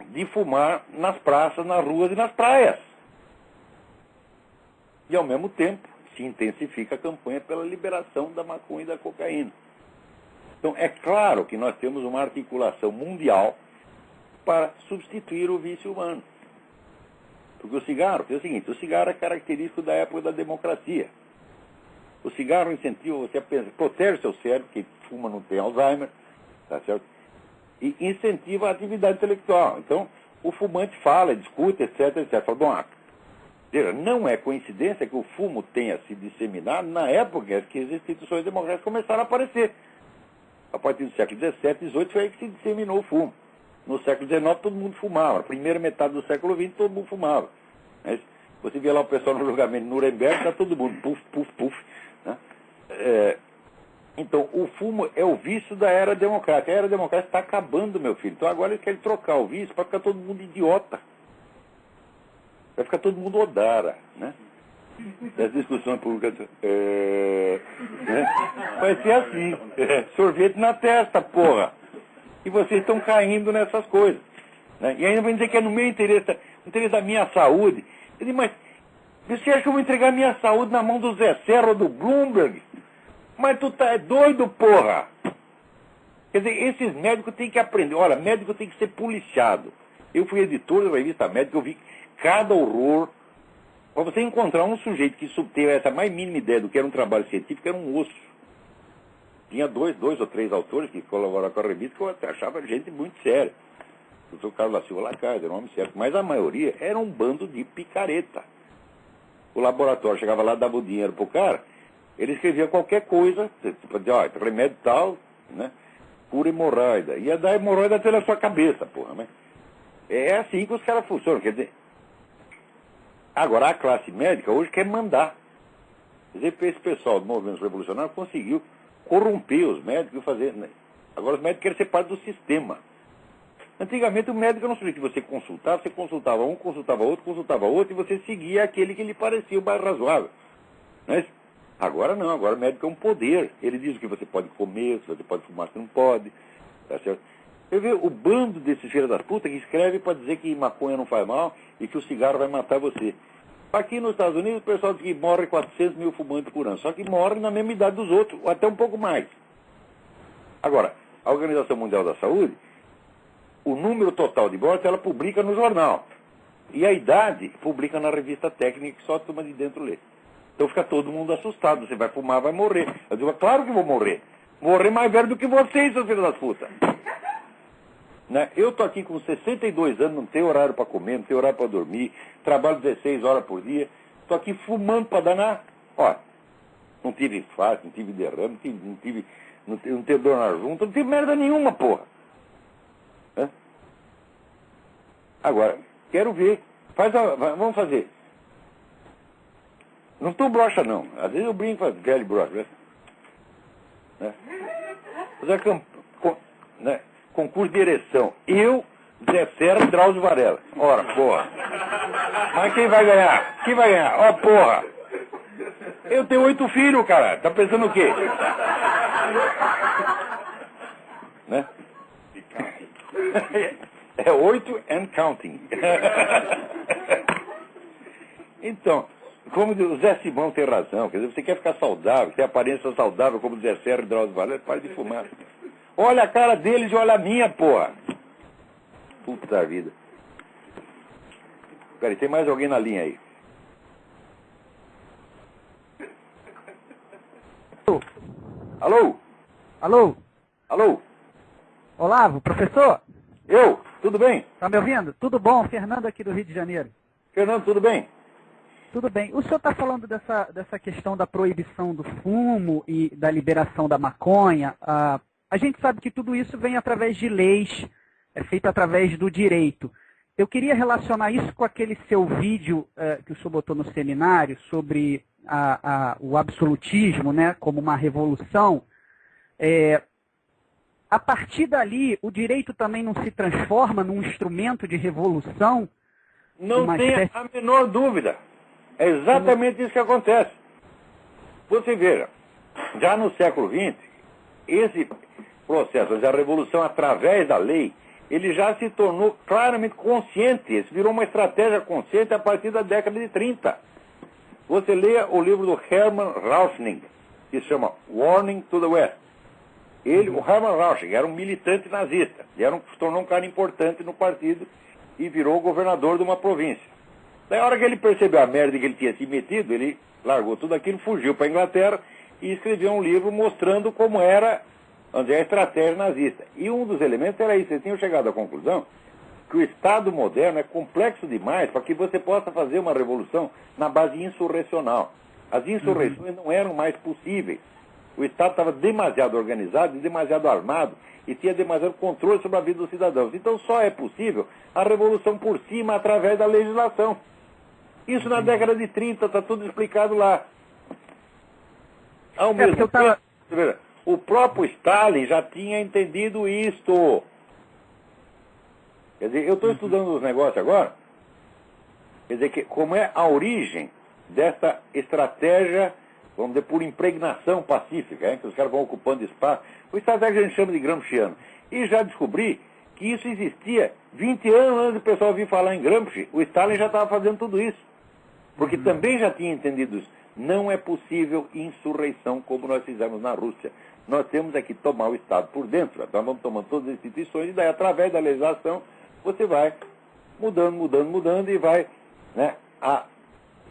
de fumar nas praças, nas ruas e nas praias. E ao mesmo tempo se intensifica a campanha pela liberação da maconha e da cocaína. Então é claro que nós temos uma articulação mundial para substituir o vício humano. Porque o cigarro, é o seguinte, o cigarro é característico da época da democracia. O cigarro incentiva você a pensar, protege seu cérebro, que fuma não tem Alzheimer, tá certo? E incentiva a atividade intelectual. Então, o fumante fala, discute, etc, etc. Fala, bom, não é coincidência que o fumo tenha se disseminado na época que as instituições democráticas começaram a aparecer. A partir do século XVII, XVIII foi aí que se disseminou o fumo. No século XIX todo mundo fumava. Na primeira metade do século XX todo mundo fumava. Mas você vê lá o pessoal no julgamento de Nuremberg, está todo mundo puf, puf, puf. Né? Então, o fumo é o vício da era democrática. A era democrática está acabando, meu filho. Então agora eles querem trocar o vício para ficar todo mundo idiota. Vai ficar todo mundo odara, né? As discussões públicas, né? Vai ser assim, sorvete na testa, porra. E vocês estão caindo nessas coisas, né? E ainda vão dizer que é no meu interesse, da minha saúde. Eu digo, mas você acha que eu vou entregar minha saúde na mão do Zé Serra ou do Bloomberg? Mas tu é doido, porra! Quer dizer, esses médicos têm que aprender. Olha, médico tem que ser policiado. Eu fui editor da revista médica, eu vi cada horror. Para você encontrar um sujeito que teve essa mais mínima ideia do que era um trabalho científico, era um osso. Tinha dois ou três autores que colaboraram com a revista que eu achava gente muito séria. O doutor Carlos da Silva Lacaide, era um homem sério. Mas a maioria era um bando de picareta. O laboratório chegava lá, dava o dinheiro pro cara, ele escrevia qualquer coisa, tipo, remédio tal, né? Cura hemorroida. Ia dar hemorroida até na sua cabeça, porra. Mas é assim que os caras funcionam. Quer dizer, agora a classe médica hoje quer mandar. Quer dizer, esse pessoal do movimento revolucionário conseguiu corromper os médicos e fazer. Né? Agora os médicos querem ser parte do sistema. Antigamente o médico não sabia que você consultava um, consultava outro, e você seguia aquele que lhe parecia o mais razoável. Né? Agora não, agora o médico é um poder. Ele diz o que você pode comer, se você pode fumar, se não pode. Tá certo? Eu vejo o bando desses filhos das putas que escreve para dizer que maconha não faz mal e que o cigarro vai matar você. Aqui nos Estados Unidos o pessoal diz que morre 400 mil fumantes por ano, só que morre na mesma idade dos outros, ou até um pouco mais. Agora, a Organização Mundial da Saúde, o número total de mortes ela publica no jornal. E a idade publica na revista técnica que só a turma de dentro lê. Então fica todo mundo assustado. Você vai fumar, vai morrer. Eu digo, claro que vou morrer. Morrer mais velho do que vocês, seus filhos das putas. Né? Eu tô aqui com 62 anos, não tenho horário para comer, não tenho horário para dormir, trabalho 16 horas por dia, tô aqui fumando para danar. Ó, não tive infarto, não tive derrame, não tive dor na junta, não tive merda nenhuma, porra. Né? Agora, quero ver. Vamos fazer. Não tô broxa, não. Às vezes eu brinco com velho broxa. Né? Fazer né? Concurso de ereção. Eu, Zé Serra e Drauzio Varela. Ora, porra. Mas quem vai ganhar? Quem vai ganhar? Ó, porra. Eu tenho 8 filhos, cara. Tá pensando o quê? Né? É 8 and counting. Então, como o Zé Simão tem razão, quer dizer, você quer ficar saudável, ter aparência saudável como o Zé Serra e Drauzio Varela, pare de fumar. Olha a cara deles e olha a minha, porra. Puta vida. Peraí, tem mais alguém na linha aí? Alô? Alô? Alô? Olavo, professor? Eu? Tudo bem? Tá me ouvindo? Tudo bom? Fernando aqui do Rio de Janeiro. Fernando, tudo bem? Tudo bem. O senhor está falando dessa questão da proibição do fumo e da liberação da maconha. A gente sabe que tudo isso vem através de leis, é feito através do direito. Eu queria relacionar isso com aquele seu vídeo que o senhor botou no seminário sobre o absolutismo, né, como uma revolução. A partir dali, o direito também não se transforma num instrumento de revolução? Não tenha a menor dúvida. É exatamente isso que acontece. Você veja, já no século XX, esse processo da revolução através da lei, ele já se tornou claramente consciente. Isso virou uma estratégia consciente a partir da década de 30. Você leia o livro do Hermann Rauschning, que se chama Warning to the West. O Hermann Rauschning era um militante nazista, e se tornou um cara importante no partido e virou governador de uma província. Daí, a hora que ele percebeu a merda que ele tinha se metido, ele largou tudo aquilo, fugiu para a Inglaterra e escreveu um livro mostrando como era a estratégia nazista. E um dos elementos era isso. Eles tinham chegado à conclusão que o Estado moderno é complexo demais para que você possa fazer uma revolução na base insurrecional. As insurreições não eram mais possíveis. O Estado estava demasiado organizado e demasiado armado e tinha demasiado controle sobre a vida dos cidadãos. Então só é possível a revolução por cima através da legislação. Isso na década de 30, está tudo explicado lá. Ao mesmo tempo, o próprio Stalin já tinha entendido isto. Quer dizer, eu estou estudando os negócios agora, quer dizer, que como é a origem dessa estratégia, vamos dizer, por impregnação pacífica, que os caras vão ocupando espaço. O estratégia que a gente chama de Gramsciano. E já descobri que isso existia 20 anos antes do pessoal vir falar em Gramsci. O Stalin já estava fazendo tudo isso. Porque também já tinha entendido isso. Não é possível insurreição como nós fizemos na Rússia. Nós temos é que tomar o Estado por dentro. Nós vamos tomando todas as instituições e daí, através da legislação, você vai mudando e vai, né, a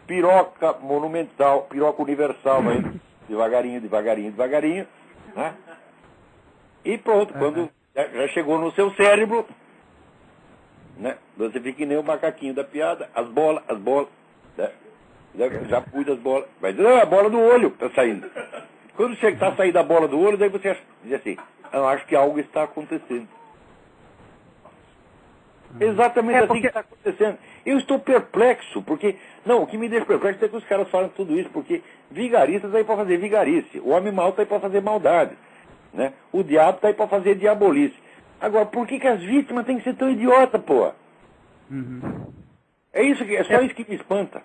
piroca monumental, piroca universal, vai devagarinho, né? E pronto, quando já chegou no seu cérebro, né, você fica que nem o macaquinho da piada, as bolas, né? Já pus as bolas, vai dizer, a bola do olho está saindo. Quando está saindo a bola do olho, daí você diz assim, eu acho que algo está acontecendo. Exatamente assim que está acontecendo. Eu estou perplexo, porque... Não, o que me deixa perplexo é que os caras falam tudo isso, porque vigaristas está aí para fazer vigarice, o homem mau está aí para fazer maldade, né? O diabo está aí para fazer diabolice. Agora, por que as vítimas têm que ser tão idiota, pô? É só isso que me espanta.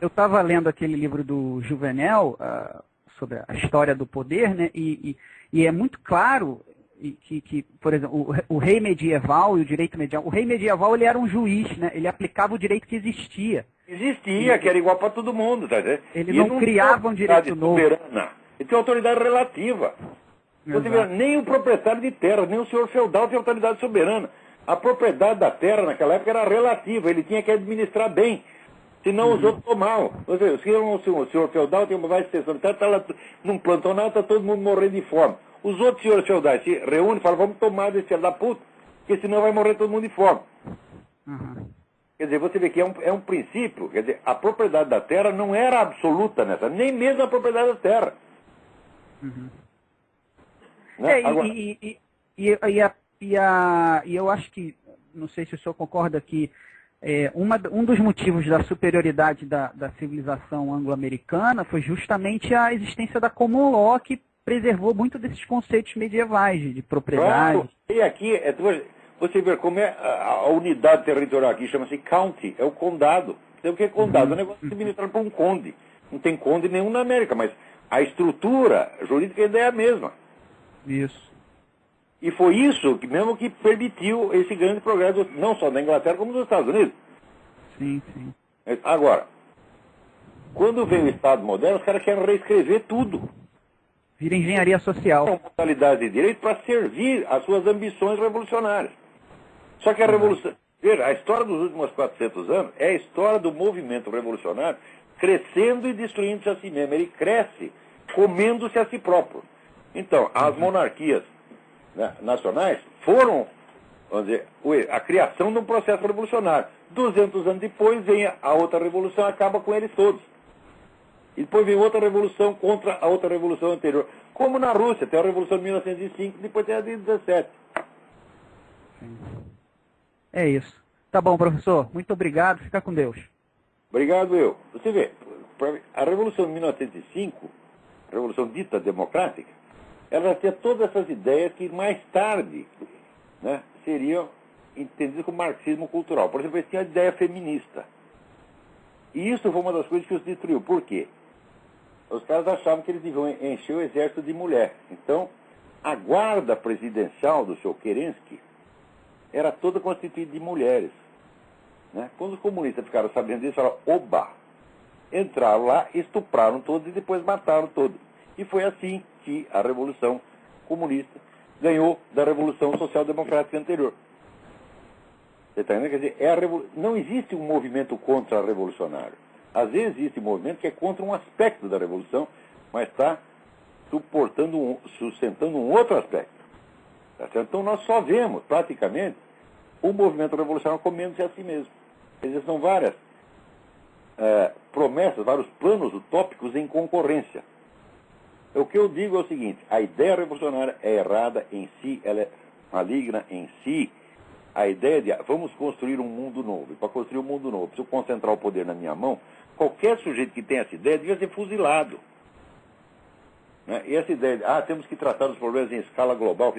eu estava lendo aquele livro do Juvenal, sobre a história do poder, né? E é muito claro que, por exemplo, o rei medieval e o direito medieval, o rei medieval ele era um juiz, né? Ele aplicava o direito que existia. Existia, que era igual para todo mundo, tá entendendo? Ele não criava um direito novo. Soberana. Ele tem autoridade relativa. Você vê, nem o proprietário de terra, nem o senhor feudal tem autoridade soberana. A propriedade da terra naquela época era relativa, ele tinha que administrar bem. Senão os outros tomavam. Ou seja, se o senhor feudal tem uma mais extensão de terra, está lá num plantão, está todo mundo morrendo de fome. Os outros senhores feudais se reúnem e falam, vamos tomar desse filho da puta, porque senão vai morrer todo mundo de fome. Quer dizer, você vê que é um princípio, quer dizer, a propriedade da terra não era absoluta nessa, nem mesmo a propriedade da terra. Né? Agora... E eu acho que, não sei se o senhor concorda que um dos motivos da superioridade da civilização anglo-americana foi justamente a existência da common law, que preservou muito desses conceitos medievais de propriedade. Claro, e aqui, você vê como é a unidade territorial aqui, chama-se county, é o condado. Então, o que é condado? É um negócio administrado por um conde. Não tem conde nenhum na América, mas a estrutura jurídica ainda é a mesma. Isso. E foi isso que mesmo que permitiu esse grande progresso, não só da Inglaterra, como dos Estados Unidos. Sim, sim. Agora, quando vem o Estado moderno, os caras querem reescrever tudo. Vira engenharia social. São modalidades de direito para servir às suas ambições revolucionárias. Só que a revolução... Veja, a história dos últimos 400 anos é a história do movimento revolucionário crescendo e destruindo-se a si mesmo. Ele cresce comendo-se a si próprio. Então, as monarquias, né, nacionais foram, vamos dizer, a criação de um processo revolucionário. 200 anos depois vem a outra revolução e acaba com eles todos. E depois vem outra revolução contra a outra revolução anterior. Como na Rússia, tem a revolução de 1905, depois tem a de 17. É isso. Tá bom, professor. Muito obrigado. Fica com Deus. Obrigado, eu. Você vê, a revolução de 1905, a revolução dita democrática, ela tinha todas essas ideias que mais tarde, né, seriam entendidas como marxismo cultural. Por exemplo, eles tinham a ideia feminista. E isso foi uma das coisas que os destruiu. Por quê? Os caras achavam que eles deviam encher o exército de mulher. Então, a guarda presidencial do seu Kerensky era toda constituída de mulheres. Né? Quando os comunistas ficaram sabendo disso, falaram, oba! Entraram lá, estupraram todos e depois mataram todos. E foi assim que a Revolução Comunista ganhou da Revolução Social-Democrática anterior. Você está entendendo? Quer dizer, não existe um movimento contra-revolucionário. Às vezes existe um movimento que é contra um aspecto da Revolução, mas está sustentando um outro aspecto. Tá certo? Então nós só vemos, praticamente, o movimento revolucionário comendo-se a si mesmo. Existem várias promessas, vários planos utópicos em concorrência. O que eu digo é o seguinte, a ideia revolucionária é errada em si, ela é maligna em si. A ideia de vamos construir um mundo novo. E para construir um mundo novo, preciso concentrar o poder na minha mão. Qualquer sujeito que tenha essa ideia devia ser fuzilado. Né? E essa ideia de temos que tratar dos problemas em escala global,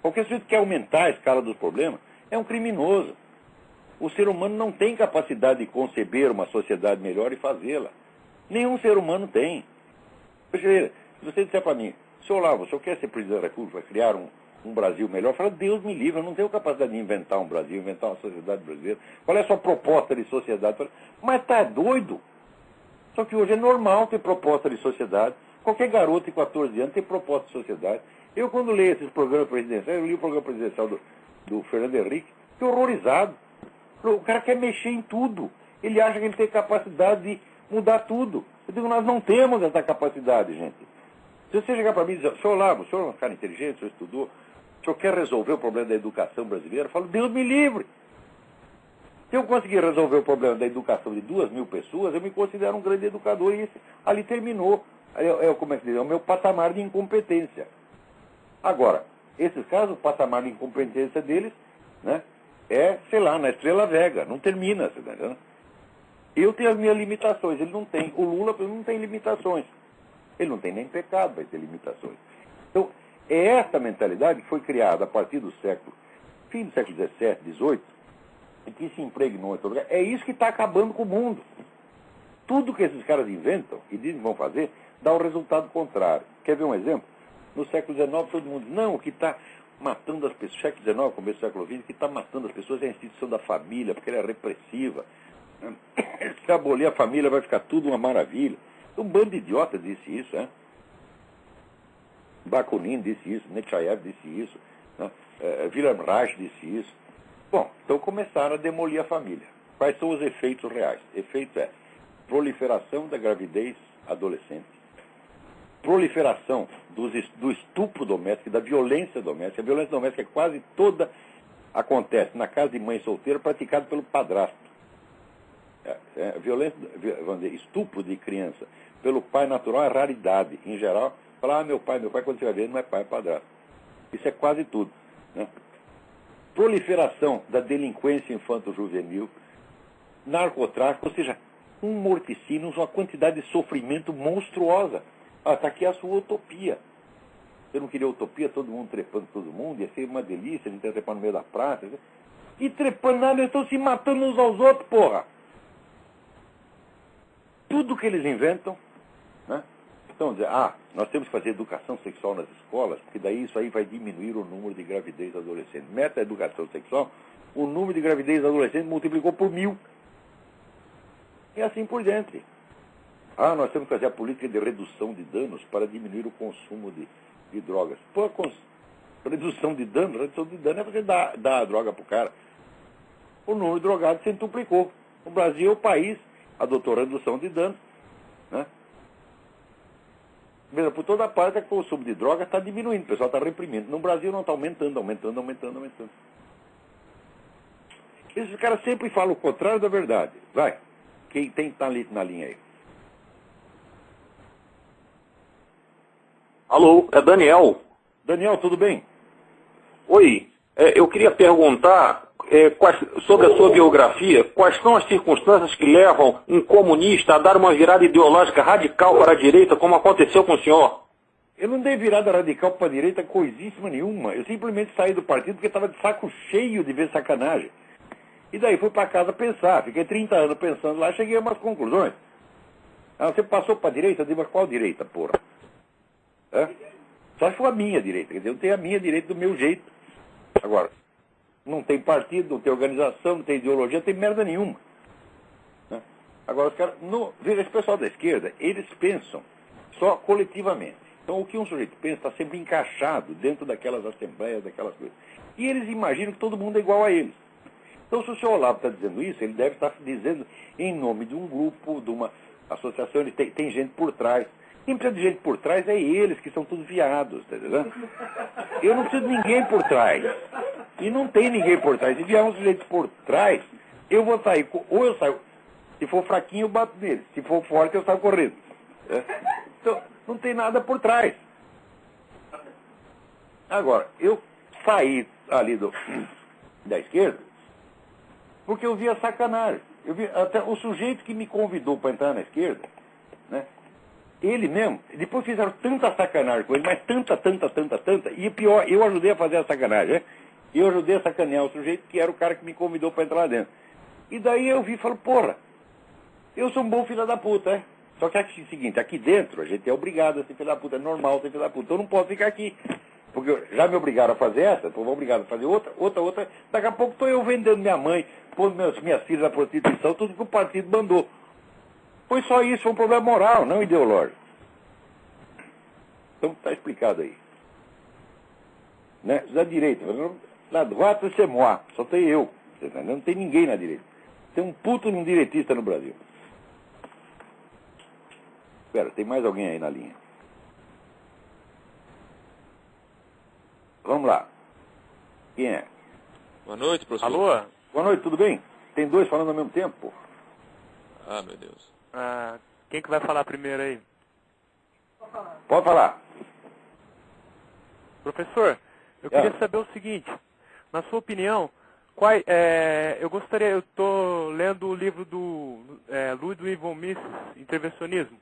qualquer sujeito que quer aumentar a escala dos problemas é um criminoso. O ser humano não tem capacidade de conceber uma sociedade melhor e fazê-la. Nenhum ser humano tem. Se você disser para mim, senhor Olavo, o senhor quer ser presidente da República, vai criar um Brasil melhor? Fala, Deus me livre, eu não tenho capacidade de inventar um Brasil, inventar uma sociedade brasileira. Qual é a sua proposta de sociedade? Fala, mas está doido? Só que hoje é normal ter proposta de sociedade. Qualquer garoto de 14 anos tem proposta de sociedade. Eu, quando leio esses programas presidenciais, eu li o programa presidencial do Fernando Henrique, fiquei horrorizado. O cara quer mexer em tudo. Ele acha que ele tem capacidade de mudar tudo. Eu digo, nós não temos essa capacidade, gente. Se você chegar para mim e dizer, senhor Olavo, o senhor é um cara inteligente, o senhor estudou, o senhor quer resolver o problema da educação brasileira? Eu falo, Deus me livre. Se eu conseguir resolver o problema da educação de 2.000 pessoas, eu me considero um grande educador e ali terminou. Como é que diz? É o meu patamar de incompetência. Agora, esses casos, o patamar de incompetência deles, né, é, sei lá, na Estrela Vega, não termina, você tá entendendo? Eu tenho as minhas limitações, ele não tem. O Lula não tem limitações. Ele não tem nem pecado, vai ter limitações. Então, é essa mentalidade que foi criada a partir do fim do século XVII, XVIII, e que se impregnou em todo lugar. É isso que está acabando com o mundo. tudo que esses caras inventam e dizem que vão fazer, dá o resultado contrário. Quer ver um exemplo? No século XIX, todo mundo diz, não, o que está matando as pessoas, século XIX, começo do século XX, o que está matando as pessoas é a instituição da família, porque ela é repressiva. Se abolir a família, vai ficar tudo uma maravilha. Um bando de idiota disse isso, né? Bakunin disse isso, Nechayev disse isso, né? Wilhelm Reich disse isso. Bom, então começaram a demolir a família. Quais são os efeitos reais? Efeito é proliferação da gravidez adolescente, proliferação do estupro doméstico, da violência doméstica. A violência doméstica quase toda acontece na casa de mãe solteira, praticada pelo padrasto. Violência, vamos dizer, estupro de criança pelo pai natural é raridade. Em geral, falar, meu pai, quando você vai ver, não é pai, é padrasto. Isso é quase tudo, né? Proliferação da delinquência infanto-juvenil, narcotráfico, ou seja, um morticínio, uma quantidade de sofrimento monstruosa. Está aqui a sua utopia. Você não queria utopia, todo mundo trepando todo mundo, ia ser uma delícia, a gente ia trepar no meio da praça. E trepando nada, eles estão se matando uns aos outros, porra. Tudo que eles inventam, né? Então, dizer, nós temos que fazer educação sexual nas escolas, porque daí isso aí vai diminuir o número de gravidez adolescente. Meta a educação sexual, o número de gravidez adolescente multiplicou por 1000. E assim por diante. Nós temos que fazer a política de redução de danos para diminuir o consumo de drogas. Pô, redução de dano é você dar a droga para o cara. O número de drogados se duplicou. O Brasil é o país adotou redução de danos, né? Mesmo por toda parte, o consumo de droga está diminuindo, o pessoal está reprimindo. No Brasil não está aumentando. Esses caras sempre falam o contrário da verdade. Vai, quem está na linha aí? Alô, é Daniel. Daniel, tudo bem? Oi, eu queria perguntar sobre a sua biografia, quais são as circunstâncias que levam um comunista a dar uma virada ideológica radical para a direita, como aconteceu com o senhor? Eu não dei virada radical para a direita coisíssima nenhuma. Eu simplesmente saí do partido porque estava de saco cheio de ver sacanagem. E daí fui para casa pensar. Fiquei 30 anos pensando lá, cheguei a umas conclusões. Você passou para a direita? Eu digo, mas qual direita, porra? Só se for a minha direita. Quer dizer, eu tenho a minha direita do meu jeito. Agora, não tem partido, não tem organização, não tem ideologia, não tem merda nenhuma. Né? Agora, os caras, esse pessoal da esquerda, eles pensam só coletivamente. Então, o que um sujeito pensa está sempre encaixado dentro daquelas assembleias, daquelas coisas. E eles imaginam que todo mundo é igual a eles. Então, se o senhor Olavo está dizendo isso, ele deve estar dizendo em nome de um grupo, de uma associação, ele tem gente por trás. Quem precisa de gente por trás é eles, que são todos viados, tá entendendo? Eu não preciso de ninguém por trás. E não tem ninguém por trás. Se vier um sujeito por trás, eu vou sair, ou eu saio, se for fraquinho eu bato nele, se for forte eu saio correndo. Então, não tem nada por trás. Agora, eu saí ali da esquerda, porque eu vi a sacanagem. Eu vi até o sujeito que me convidou para entrar na esquerda, né? Ele mesmo, depois fizeram tanta sacanagem com ele, mas tanta, e pior, eu ajudei a fazer a sacanagem, né? Eu ajudei a sacanear o sujeito que era o cara que me convidou para entrar lá dentro. E daí eu vi e falo, porra, eu sou um bom filho da puta, né? Só que é o seguinte, aqui dentro a gente é obrigado a ser filho da puta, é normal ser filho da puta, então eu não posso ficar aqui. Porque já me obrigaram a fazer essa, vou obrigado a fazer outra, daqui a pouco estou eu vendendo minha mãe, pondo minhas filhas na prostituição, tudo que o partido mandou. Foi só isso, foi um problema moral, não ideológico. Então está explicado aí. Né? Da direita, na droite c'est moi, só tem eu. Não tem ninguém na direita. Tem um puto num direitista no Brasil. Espera, tem mais alguém aí na linha. Vamos lá. Quem é? Boa noite, professor. Alô? Boa noite, tudo bem? Tem dois falando ao mesmo tempo, pô. Ah, meu Deus. Quem que vai falar primeiro aí? Pode falar. Professor, eu queria saber o seguinte, na sua opinião, eu estou lendo o livro do Ludwig von Mises, Intervencionismo.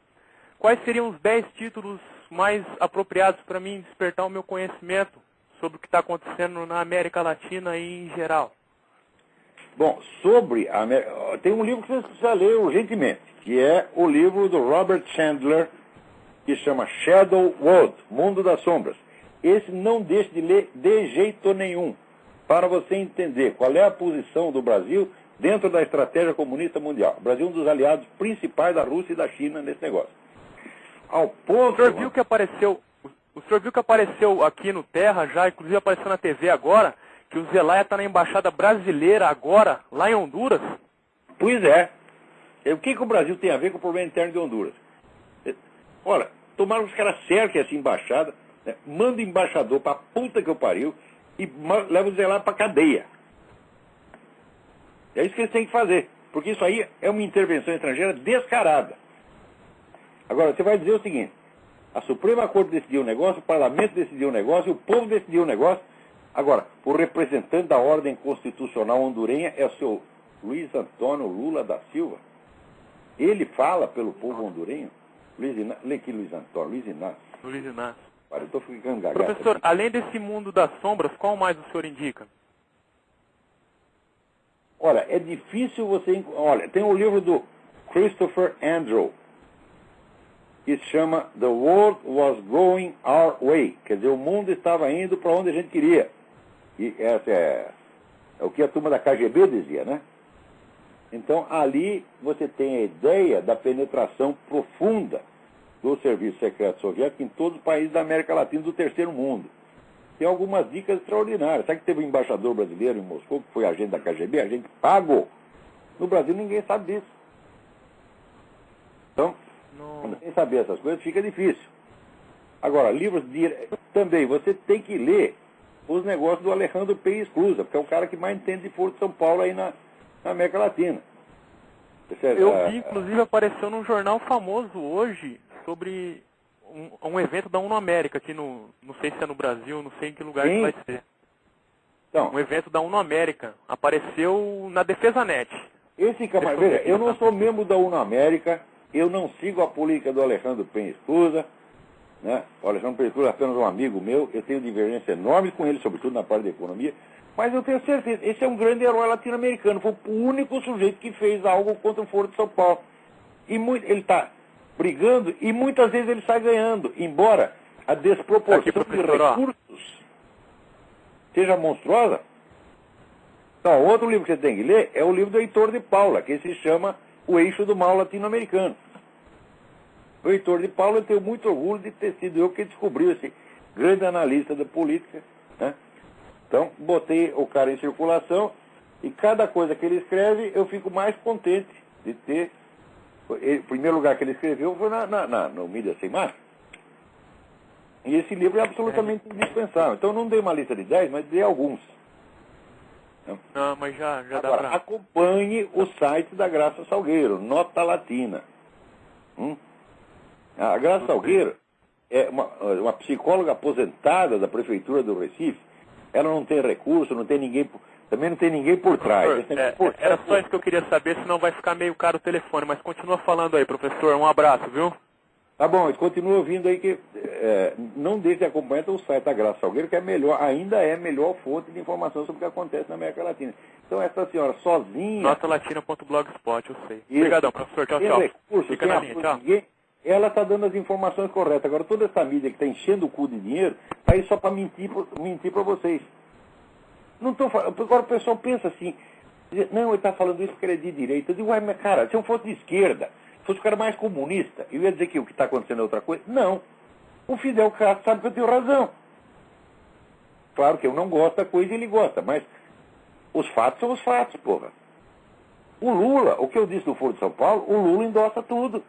Quais seriam os 10 títulos mais apropriados para mim despertar o meu conhecimento sobre o que está acontecendo na América Latina e em geral? Bom, sobre a América, tem um livro que você precisa ler urgentemente, que é o livro do Robert Chandler, que chama Shadow World, Mundo das Sombras. Esse não deixe de ler de jeito nenhum, para você entender qual é a posição do Brasil dentro da estratégia comunista mundial. O Brasil é um dos aliados principais da Rússia e da China nesse negócio. Ao ponto... O senhor viu que apareceu aqui no Terra já, inclusive apareceu na TV agora, que o Zelaya está na embaixada brasileira agora, lá em Honduras? Pois é. O que o Brasil tem a ver com o problema interno de Honduras? Olha, tomaram os caras cerquem essa embaixada, né, manda o embaixador pra puta que eu pariu e leva o Zelaya pra cadeia. É isso que eles têm que fazer, porque isso aí é uma intervenção estrangeira descarada. Agora, você vai dizer o seguinte: a Suprema Corte decidiu o negócio, o Parlamento decidiu o negócio, o povo decidiu o negócio. Agora, o representante da ordem constitucional hondurenha é o seu Luiz Antônio Lula da Silva. Ele fala pelo povo hondurenho. Lê aqui, Luiz Antônio, Luiz Inácio. Luiz Inácio. Para, eu estou ficando gagado. Professor, além desse mundo das sombras, qual mais o senhor indica? Olha, é difícil você... Olha, tem um livro do Christopher Andrew, que se chama The World Was Going Our Way. Quer dizer, o mundo estava indo para onde a gente queria. E essa é o que a turma da KGB dizia, né? Então, ali você tem a ideia da penetração profunda do serviço secreto soviético em todos os países da América Latina do terceiro mundo. Tem algumas dicas extraordinárias. Sabe que teve um embaixador brasileiro em Moscou, que foi agente da KGB, agente pago? No Brasil ninguém sabe disso. Então, quando ninguém saber essas coisas, fica difícil. Agora, livros também, você tem que ler os negócios do Alejandro P. Esclusa, porque é o cara que mais entende de Foro de São Paulo aí na América Latina. Eu vi, inclusive, apareceu num jornal famoso hoje sobre um evento da UNO América, aqui não sei se é no Brasil, não sei em que lugar que vai ser. Então, um evento da UNO América. Apareceu na Defesa Net. Esse camarada, veja, eu não sou membro da UNO América, eu não sigo a política do Alejandro Penha Esclusa, né? O Alejandro Penha Esclusa é apenas um amigo meu, eu tenho divergência enorme com ele, sobretudo na parte da economia, mas eu tenho certeza, esse é um grande herói latino-americano, foi o único sujeito que fez algo contra o Foro de São Paulo. E ele está brigando e muitas vezes ele sai ganhando, embora a desproporção de recursos seja monstruosa. Então, outro livro que você tem que ler é o livro do Heitor de Paula, que se chama O Eixo do Mal Latino-Americano. O Heitor de Paula, eu tenho muito orgulho de ter sido eu que descobriu esse grande analista da política, né? Então, botei o cara em circulação e cada coisa que ele escreve, eu fico mais contente de ter. O primeiro lugar que ele escreveu foi no Mídia Sem Máscara. E esse livro é absolutamente indispensável. Então, eu não dei uma lista de 10, mas dei alguns. Não, mas já Agora, dá pra... acompanhe o site da Graça Salgueiro, Nota Latina. A Graça Salgueiro é uma psicóloga aposentada da Prefeitura do Recife. Ela não tem recurso, não tem ninguém, também não tem ninguém por trás. Era só isso que eu queria saber, senão vai ficar meio caro o telefone. Mas continua falando aí, professor. Um abraço, viu? Tá bom, continua ouvindo aí que não deixe de acompanhar o site da Graça Salgueiro, que é melhor, ainda é a melhor fonte de informação sobre o que acontece na América Latina. Então essa senhora sozinha... Notalatina.blogspot, eu sei. Obrigadão, professor. Tchau, tchau. Recurso, fica na linha, tchau. Ela está dando as informações corretas. Agora, toda essa mídia que está enchendo o cu de dinheiro, está aí só para mentir para vocês. Não tô falando. Agora o pessoal pensa assim, não, ele está falando isso porque ele é de direita. Eu digo, ué, mas cara, se eu fosse de esquerda, se fosse o cara mais comunista, eu ia dizer que o que está acontecendo é outra coisa? Não. O Fidel Castro sabe que eu tenho razão. Claro que eu não gosto da coisa e ele gosta, mas os fatos são os fatos, porra. O Lula, o que eu disse do Foro de São Paulo, o Lula endossa tudo.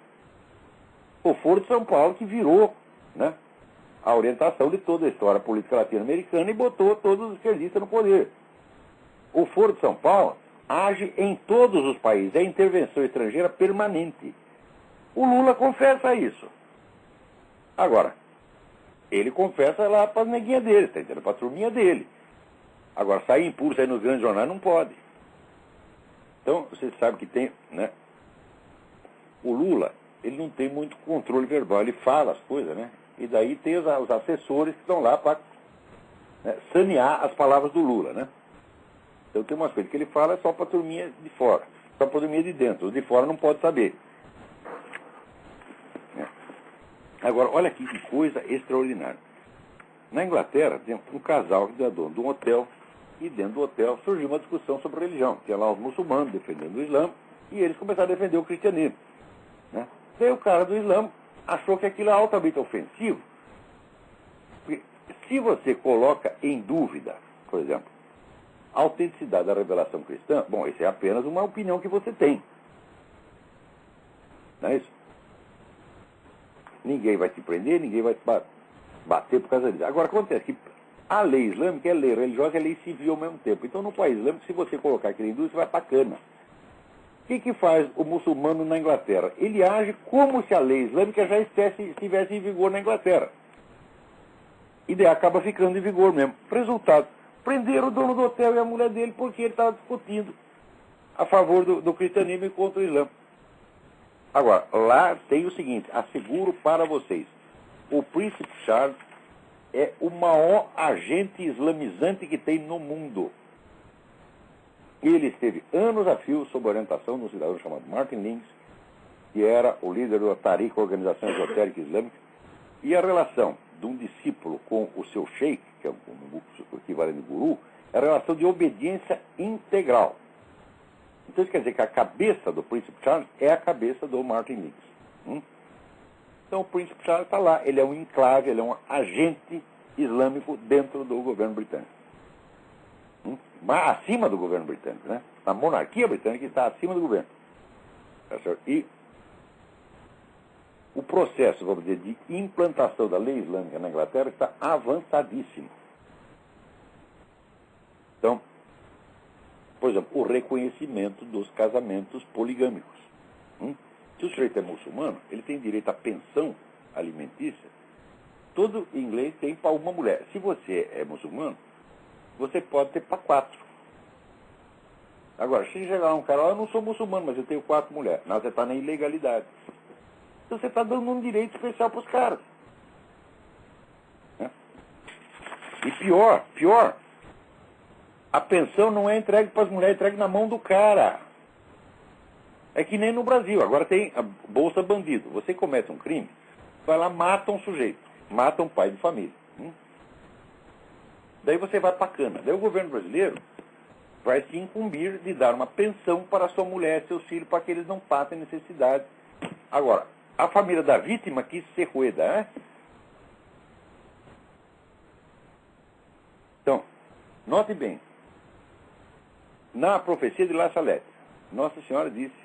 O Foro de São Paulo que virou, né, a orientação de toda a história política latino-americana e botou todos os esquerdistas no poder. O Foro de São Paulo age em todos os países, é intervenção estrangeira permanente. O Lula confessa isso. Agora, ele confessa lá para as neguinhas dele, tá entendendo? Para a turminha dele. Agora, sair em público, sair nos grandes jornais, não pode. Então, você sabe que tem, né? O Lula, ele não tem muito controle verbal, ele fala as coisas, né? E daí tem os assessores que estão lá para, né, sanear as palavras do Lula, né? Então tem umas coisas que ele fala só para a turminha de fora, só para a turminha de dentro. Os de fora não pode saber. Agora, olha aqui que coisa extraordinária. Na Inglaterra, tem um casal que é dono de um hotel, e dentro do hotel surgiu uma discussão sobre religião. Tinha lá os muçulmanos defendendo o Islã, e eles começaram a defender o cristianismo. Né? Daí o cara do Islã achou que aquilo é altamente ofensivo. Porque se você coloca em dúvida, por exemplo, a autenticidade da revelação cristã, bom, isso é apenas uma opinião que você tem. Não é isso? Ninguém vai te prender, ninguém vai te bater por causa disso. Agora, acontece que a lei islâmica é lei religiosa e é lei civil ao mesmo tempo. Então, no país islâmico, se você colocar aquele hindu, você vai pra cana. O que faz o muçulmano na Inglaterra? Ele age como se a lei islâmica já estivesse em vigor na Inglaterra. E daí acaba ficando em vigor mesmo. Resultado, prenderam o dono do hotel e a mulher dele porque ele estava discutindo a favor do cristianismo e contra o Islã. Agora, lá tem o seguinte, asseguro para vocês, o príncipe Charles é o maior agente islamizante que tem no mundo. Ele esteve anos a fio sob orientação de um cidadão chamado Martin Lings, que era o líder da Tariq, Organização Esotérica Islâmica, e a relação de um discípulo com o seu sheikh, que é o equivalente de guru, é a relação de obediência integral. Então isso quer dizer que a cabeça do príncipe Charles é a cabeça do Martin Lings. Então o príncipe Charles está lá, ele é um enclave, ele é um agente islâmico dentro do governo britânico. Mas acima do governo britânico, né? A monarquia britânica está acima do governo. Tá certo? E o processo, vamos dizer, de implantação da lei islâmica na Inglaterra está avançadíssimo. Então, por exemplo, o reconhecimento dos casamentos poligâmicos. Se o sujeito é muçulmano, ele tem direito à pensão alimentícia. Todo inglês tem para uma mulher. Se você é muçulmano, você pode ter para 4. Agora, se chegar um cara, eu não sou muçulmano, mas eu tenho 4 mulheres. Não, você está na ilegalidade. Então você está dando um direito especial para os caras. Né? E pior, a pensão não é entregue para as mulheres, é entregue na mão do cara. É que nem no Brasil. Agora tem a Bolsa Bandido. Você comete um crime, vai lá, mata um sujeito. Mata um pai de família. Daí você vai para a cana. Daí o governo brasileiro vai se incumbir de dar uma pensão para sua mulher e seus filhos para que eles não passem necessidade. Agora, a família da vítima quis ser rueda, né? Então, note bem. Na profecia de La Salette, Nossa Senhora disse,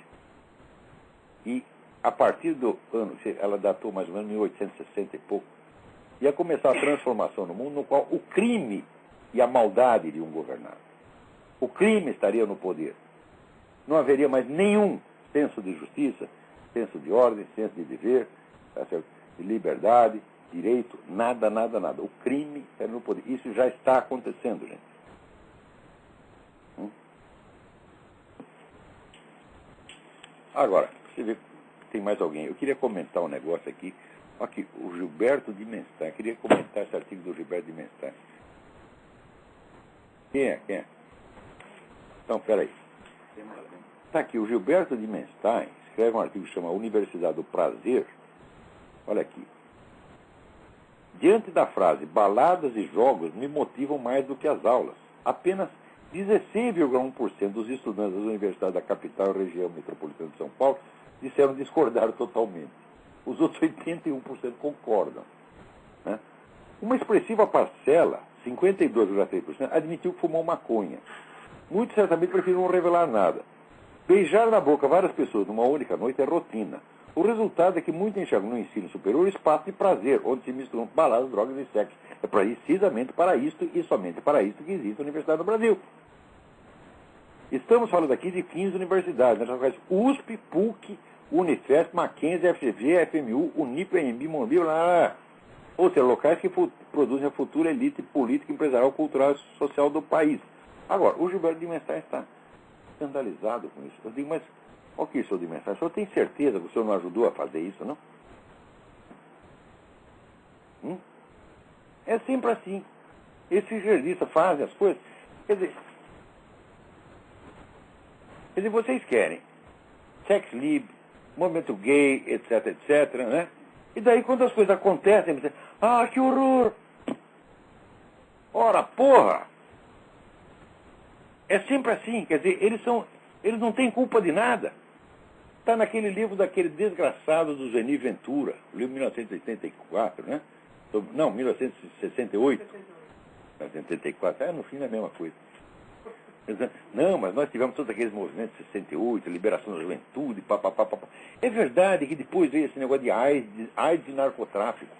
e a partir do ano, ela datou mais ou menos 1860 e pouco, ia começar a transformação no mundo no qual o crime e a maldade iriam governar. O crime estaria no poder. Não haveria mais nenhum senso de justiça, senso de ordem, senso de dever, de liberdade, direito, nada. O crime estaria no poder. Isso já está acontecendo, gente. Agora, você vê, tem mais alguém. Eu queria comentar um negócio aqui. Aqui, o Gilberto de Menstein. Eu queria comentar esse artigo do Gilberto de Menstein. Quem é? Então, peraí. Está aqui, o Gilberto de Menstein escreve um artigo que chama Universidade do Prazer. Olha aqui. Diante da frase, baladas e jogos me motivam mais do que as aulas. Apenas 16,1% dos estudantes das universidades da capital e região metropolitana de São Paulo disseram discordar totalmente. Os outros 81% concordam. Né? Uma expressiva parcela, 52,3%, admitiu que fumou maconha. Muitos certamente preferiram não revelar nada. Beijar na boca várias pessoas numa única noite é rotina. O resultado é que muitos enxergam no ensino superior espaço de prazer, onde se misturam baladas, drogas e sexo. É precisamente para isto e somente para isto que existe a Universidade do Brasil. Estamos falando aqui de 15 universidades, né? USP, PUC, Unifesp, Mackenzie, FGV, FMU, Unip, AMB, Morumbi, ou seja, locais que produzem a futura elite política, empresarial, cultural e social do país. Agora, o Gilberto de Menstein está escandalizado com isso. Eu digo, mas ok, senhor de Menstein, o senhor tem certeza que o senhor não ajudou a fazer isso, não? É sempre assim. Esses jornalistas fazem as coisas. Quer dizer, Quer dizer, vocês querem sex livre, movimento gay, etc, etc, né? E daí quando as coisas acontecem, você, ah, que horror! Ora, porra! É sempre assim, quer dizer, eles não têm culpa de nada. Está naquele livro daquele desgraçado do Zeni Ventura, o livro de 1984, né? Não, 1968. 1984, no fim é a mesma coisa. Não, mas nós tivemos todos aqueles movimentos de 68, liberação da juventude, papapá. É verdade que depois veio esse negócio de AIDS e narcotráfico.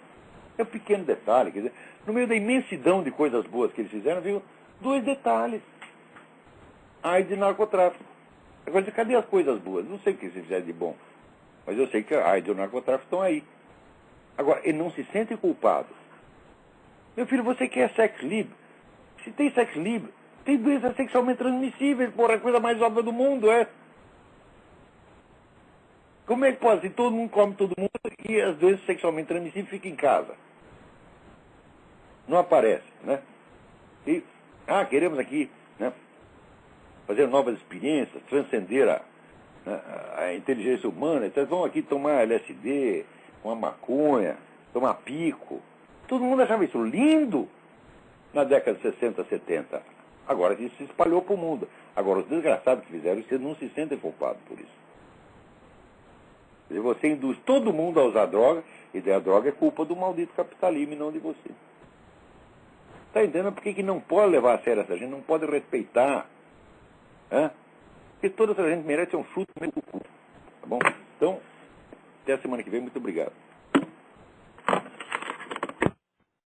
É um pequeno detalhe, quer dizer, no meio da imensidão de coisas boas que eles fizeram, veio 2 detalhes. AIDS e narcotráfico. Agora, cadê as coisas boas? Não sei o que eles fizeram de bom, mas eu sei que a AIDS e o narcotráfico estão aí. Agora, ele não se sente culpado. Meu filho, você quer sexo livre? Se tem sexo livre, tem doenças sexualmente transmissíveis, porra, a coisa mais óbvia do mundo, é. Como é que pode? Se todo mundo come todo mundo e as doenças sexualmente transmissíveis ficam em casa. Não aparece, né? E, queremos aqui, né, fazer novas experiências, transcender a inteligência humana, então vão aqui tomar LSD, uma maconha, tomar pico. Todo mundo achava isso lindo na década de 60, 70. Agora isso se espalhou para o mundo. Agora, os desgraçados que fizeram isso não se sentem culpados por isso. Quer dizer, você induz todo mundo a usar droga, e daí a droga é culpa do maldito capitalismo e não de você. Está entendendo por que não pode levar a sério essa gente, não pode respeitar? Porque toda essa gente merece um chute no meio do cu. Tá bom? Então, até a semana que vem, muito obrigado.